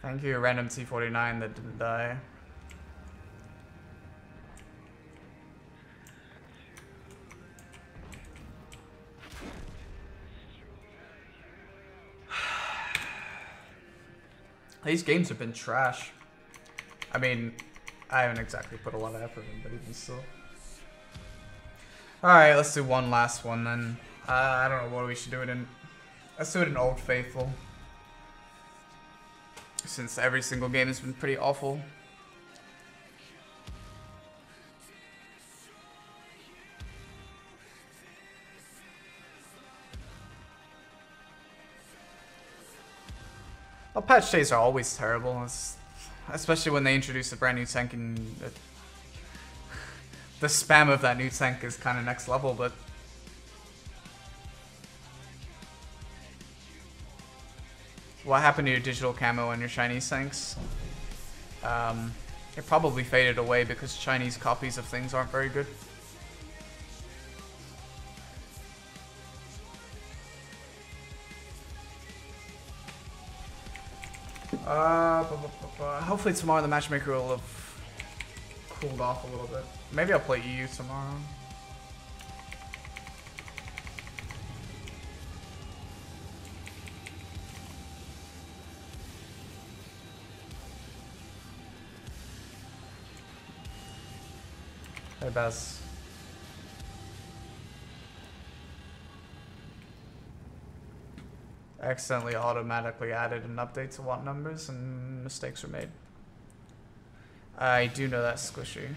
Thank you, random T49 that didn't die. These games have been trash. I mean, I haven't exactly put a lot of effort in, but even still. Alright, let's do one last one then. I don't know what we should do it in. Let's do it in Old Faithful. Since every single game has been pretty awful. Well, patch days are always terrible, especially when they introduce a brand new tank and the spam of that new tank is kind of next level, but what happened to your digital camo and your Chinese tanks? It probably faded away because Chinese copies of things aren't very good. Hopefully tomorrow the matchmaker will have cooled off a little bit. Maybe I'll play EU tomorrow. Hey, Bess. I accidentally automatically added an update to want numbers and mistakes were made. I do know that's squishy.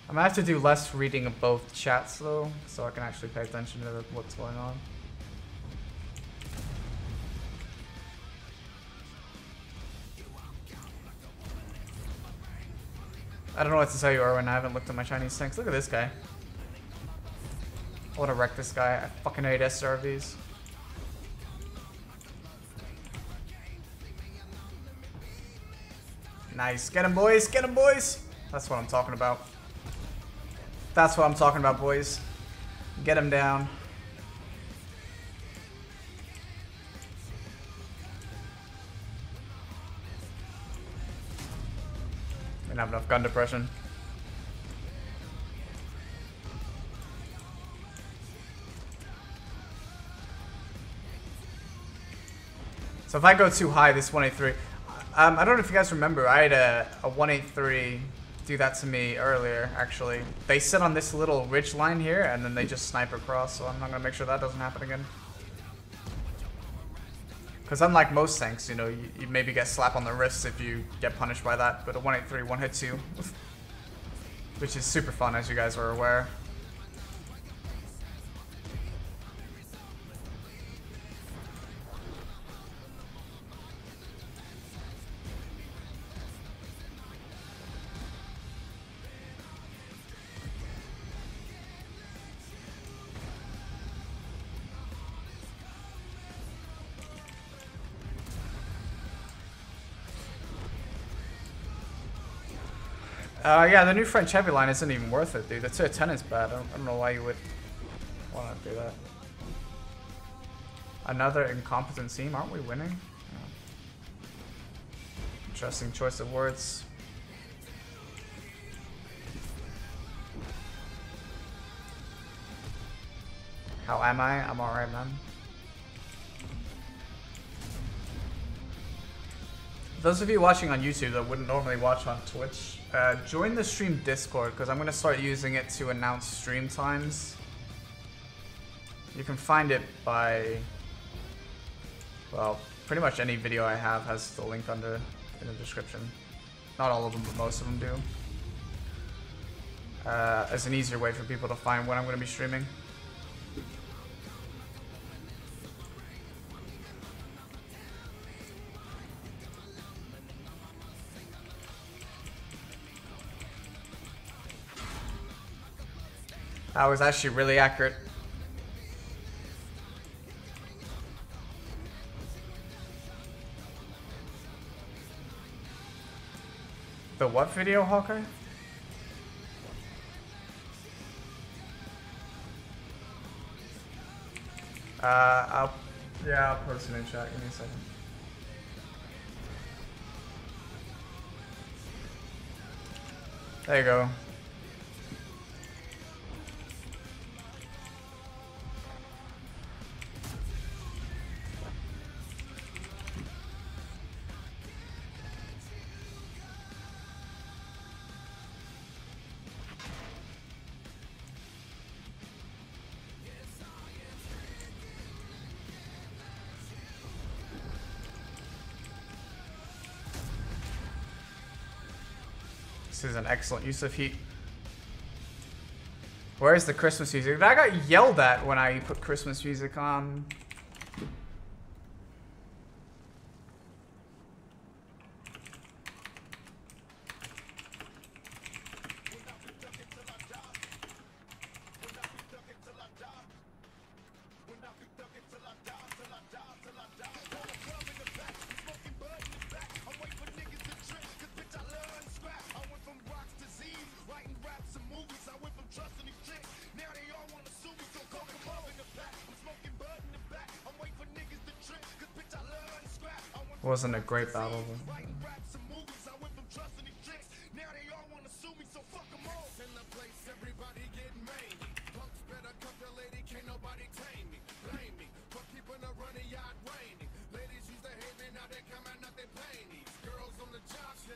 I'm gonna have to do less reading of both chats though, so I can actually pay attention to what's going on. I don't know what to tell you, Erwin. I haven't looked at my Chinese tanks. Look at this guy. I wanna wreck this guy. I fucking hate SRVs. Nice. Get him, boys. Get him, boys. That's what I'm talking about. That's what I'm talking about, boys. Get him down. Didn't have enough gun depression. So if I go too high, this 183... I don't know if you guys remember, I had a 183 do that to me earlier, actually. They sit on this little ridge line here, and then they just snipe across, so I'm not going to make sure that doesn't happen again. Because unlike most tanks, you know, you maybe get slapped on the wrist if you get punished by that, but a 183 one-hits you. Which is super fun, as you guys are aware. Yeah, the new French heavy line isn't even worth it, dude. The tier 10 is bad. I don't know why you would want to do that. Another incompetent team? Aren't we winning? Yeah. Interesting choice of words. How am I? I'm alright, man. Those of you watching on YouTube that wouldn't normally watch on Twitch, join the stream Discord, because I'm going to start using it to announce stream times. You can find it by, well, pretty much any video I have has the link under in the description. Not all of them, but most of them do. As an easier way for people to find when I'm going to be streaming. That was actually really accurate. The what video, Hawkeye? I'll post it in chat. Give me a second. There you go. This is an excellent use of heat. Where's the Christmas music? I got yelled at when I put Christmas music on. Wasn't a great battle.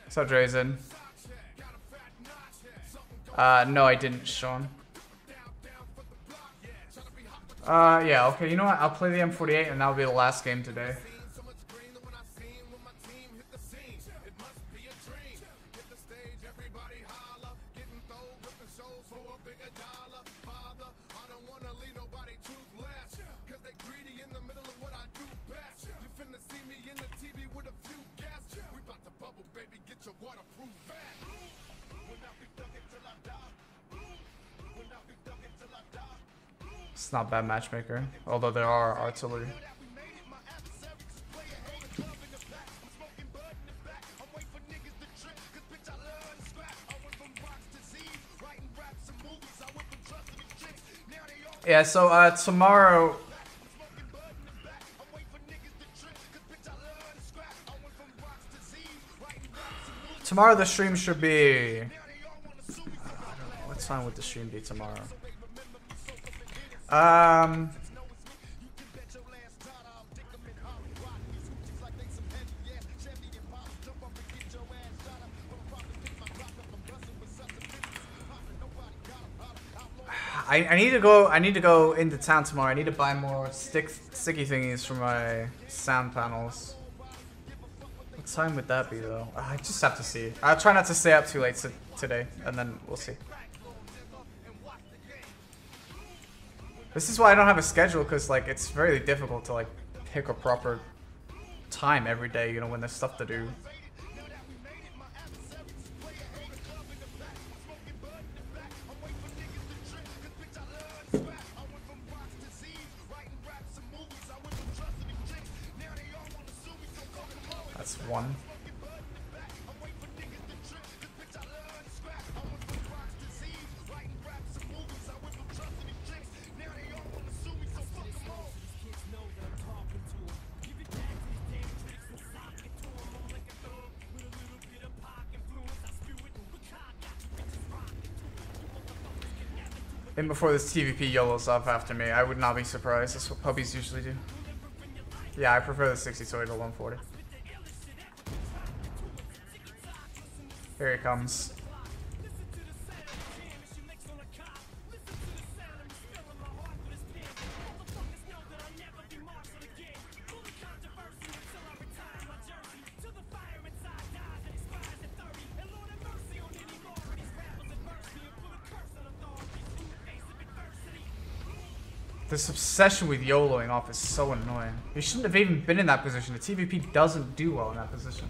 What's up, Drazen? No, I didn't, Sean. Yeah, okay, you know what? I'll play the M48 and that'll be the last game today. It's not bad matchmaker, although there are artillery. Yeah, so tomorrow. Tomorrow the stream should be. I don't know, what time would the stream be tomorrow? I need to go. I need to go into town tomorrow. I need to buy more sticky thingies for my sound panels. What time would that be though? I just have to see. I'll try not to stay up too late today, and then we'll see. This is why I don't have a schedule, because like it's very difficult to like pick a proper time every day. You know, when there's stuff to do. That's one. And before this TVP YOLO's up after me, I would not be surprised. That's what puppies usually do. Yeah, I prefer the 60 to 140. Here he comes. This obsession with YOLOing off is so annoying. You shouldn't have even been in that position. The TVP doesn't do well in that position.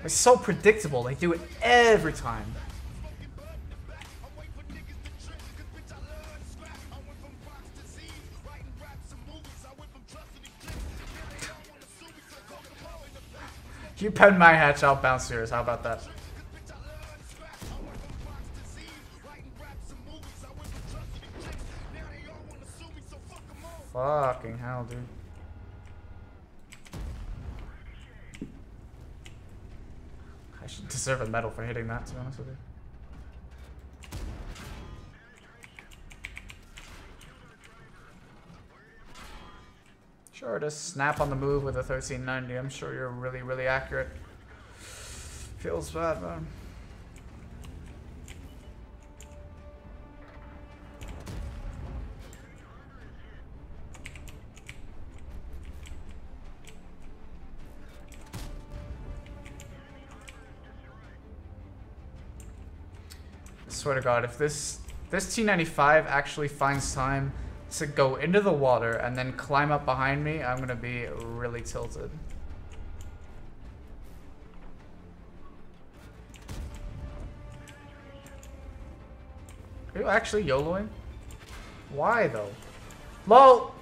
It's so predictable. They do it every time. You pen my hatch, I'll bounce yours. How about that? Fucking hell, dude. I should deserve a medal for hitting that, to be honest with you. Sure, just snap on the move with a 1390. I'm sure you're really, really accurate. Feels bad, man. I swear to God, if this T95 actually finds time to go into the water and then climb up behind me, I'm gonna be really tilted. Are you actually YOLOing? Why though? LOL!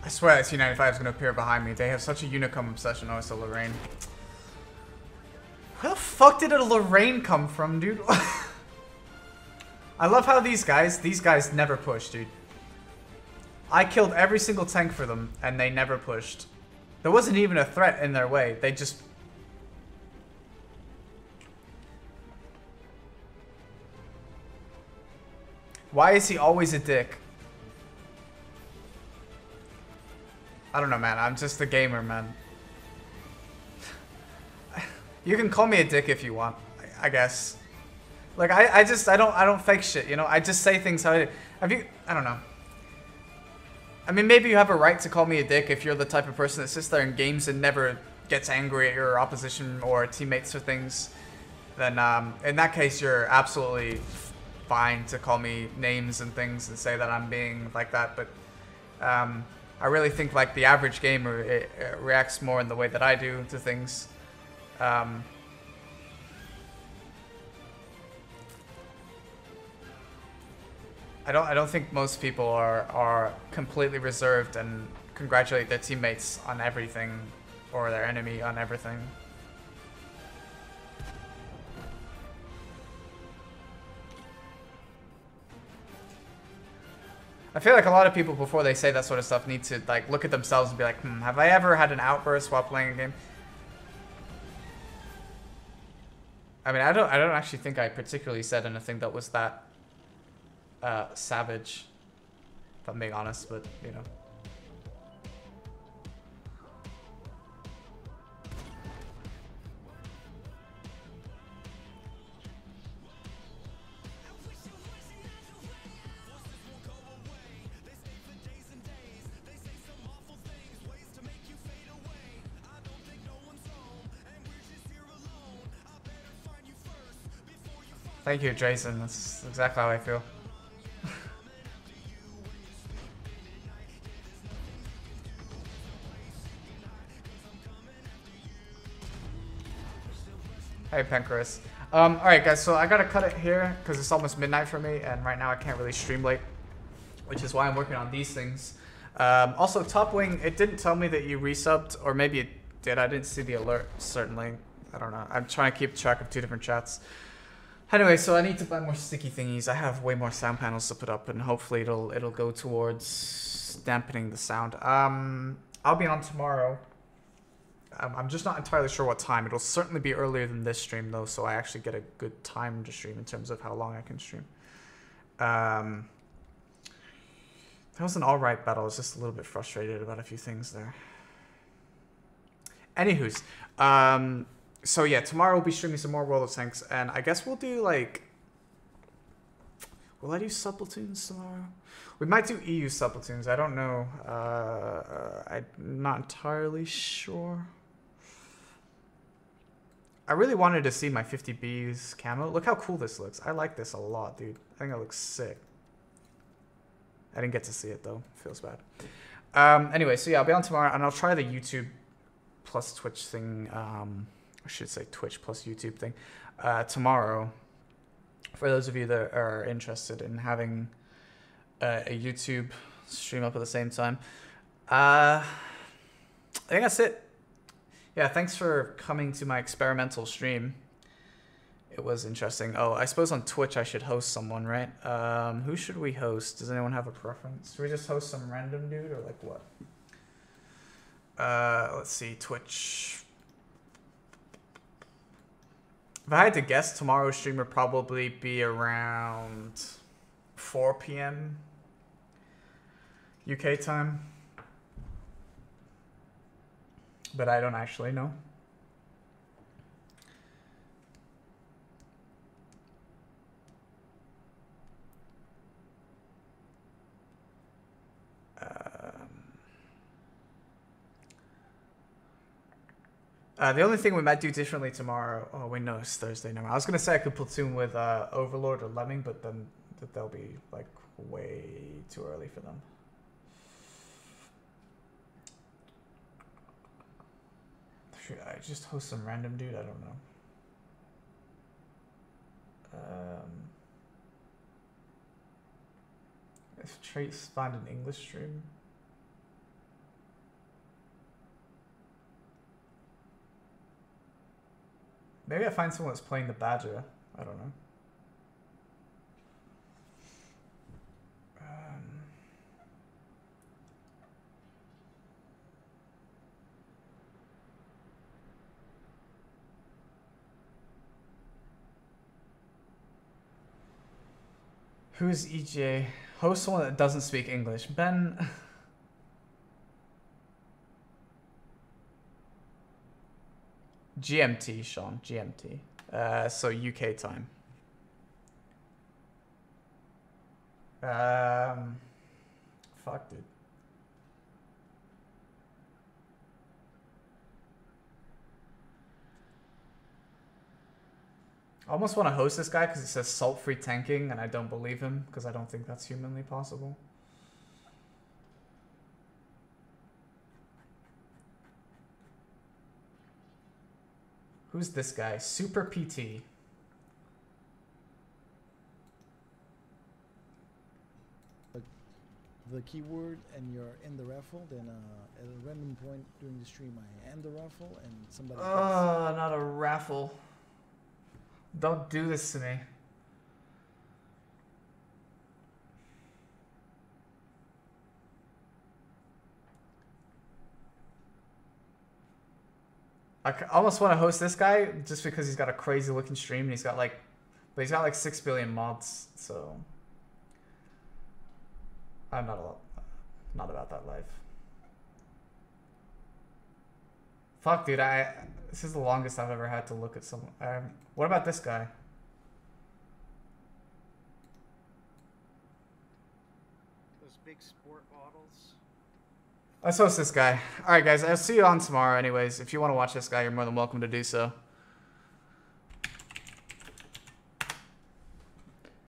I swear that T95 is going to appear behind me. They have such a Unicum obsession. Oh, it's a Lorraine. Where the fuck did a Lorraine come from, dude? I love how these guys never push, dude. I killed every single tank for them, and they never pushed. There wasn't even a threat in their way. They just... Why is he always a dick? I don't know, man. I'm just a gamer, man. You can call me a dick if you want, I guess. Like, I don't fake shit, you know? I just say things how I don't know. I mean, maybe you have a right to call me a dick if you're the type of person that sits there in games and never gets angry at your opposition or teammates or things. Then, in that case, you're absolutely fine to call me names and things and say that I'm being like that, but, I really think like the average gamer it reacts more in the way that I do to things. I don't think most people are completely reserved and congratulate their teammates on everything or their enemy on everything. I feel like a lot of people before they say that sort of stuff need to like look at themselves and be like, have I ever had an outburst while playing a game? I mean, I don't actually think I particularly said anything that was that savage, if I'm being honest, but you know. Thank you, Jason. That's exactly how I feel. Hey, Pankrus. Alright, guys, so I gotta cut it here because it's almost midnight for me, and right now I can't really stream late, which is why I'm working on these things. Also, Top Wing, it didn't tell me that you resubbed, or maybe it did. I didn't see the alert, certainly. I don't know. I'm trying to keep track of 2 different chats. Anyway, so I need to buy more sticky thingies. I have way more sound panels to put up, and hopefully it'll go towards dampening the sound. I'll be on tomorrow. I'm just not entirely sure what time. It'll certainly be earlier than this stream, though, so I actually get a good time to stream in terms of how long I can stream. That was an alright battle. I was just a little bit frustrated about a few things there. Anywho's, so yeah, tomorrow we'll be streaming some more World of Tanks, and I guess we'll do like... Will I do Subletoons tomorrow? We might do EU Subletoons. I don't know. I'm not entirely sure. I really wanted to see my 50Bs camo. Look how cool this looks. I like this a lot, dude. I think it looks sick. I didn't get to see it, though. Feels bad. Anyway, so yeah, I'll be on tomorrow, and I'll try the YouTube plus Twitch thing. I should say Twitch plus YouTube thing. Tomorrow. For those of you that are interested in having a YouTube stream up at the same time. I think that's it. Yeah, thanks for coming to my experimental stream. It was interesting. Oh, I suppose on Twitch I should host someone, right? Who should we host? Does anyone have a preference? Should we just host some random dude or like what? Let's see, Twitch. If I had to guess, tomorrow's stream would probably be around 4 p.m. UK time. But I don't actually know. The only thing we might do differently tomorrow... Oh, wait, no, it's Thursday now. I was going to say I could platoon with Overlord or Lemming, but then they'll be, like, way too early for them. Should I just host some random dude? I don't know. If Trace find an English stream... Maybe I find someone that's playing the Badger. I don't know. Who's EJ? Host someone that doesn't speak English. Ben... GMT, Sean. GMT. So UK time. Fuck, dude. I almost want to host this guy because it says salt-free tanking, and I don't believe him because I don't think that's humanly possible. Who's this guy? Super PT. the keyword and you're in the raffle, then at a random point during the stream, I end the raffle and somebody. Oh, not a raffle. Don't do this to me. I almost want to host this guy just because he's got a crazy looking stream and he's got like, but he's got like 6 billion mods, so I'm not about that life. Fuck, dude, this is the longest I've ever had to look at someone. What about this guy? Those big sport models. Let's host this guy. Alright guys, I'll see you on tomorrow anyways. If you want to watch this guy, you're more than welcome to do so.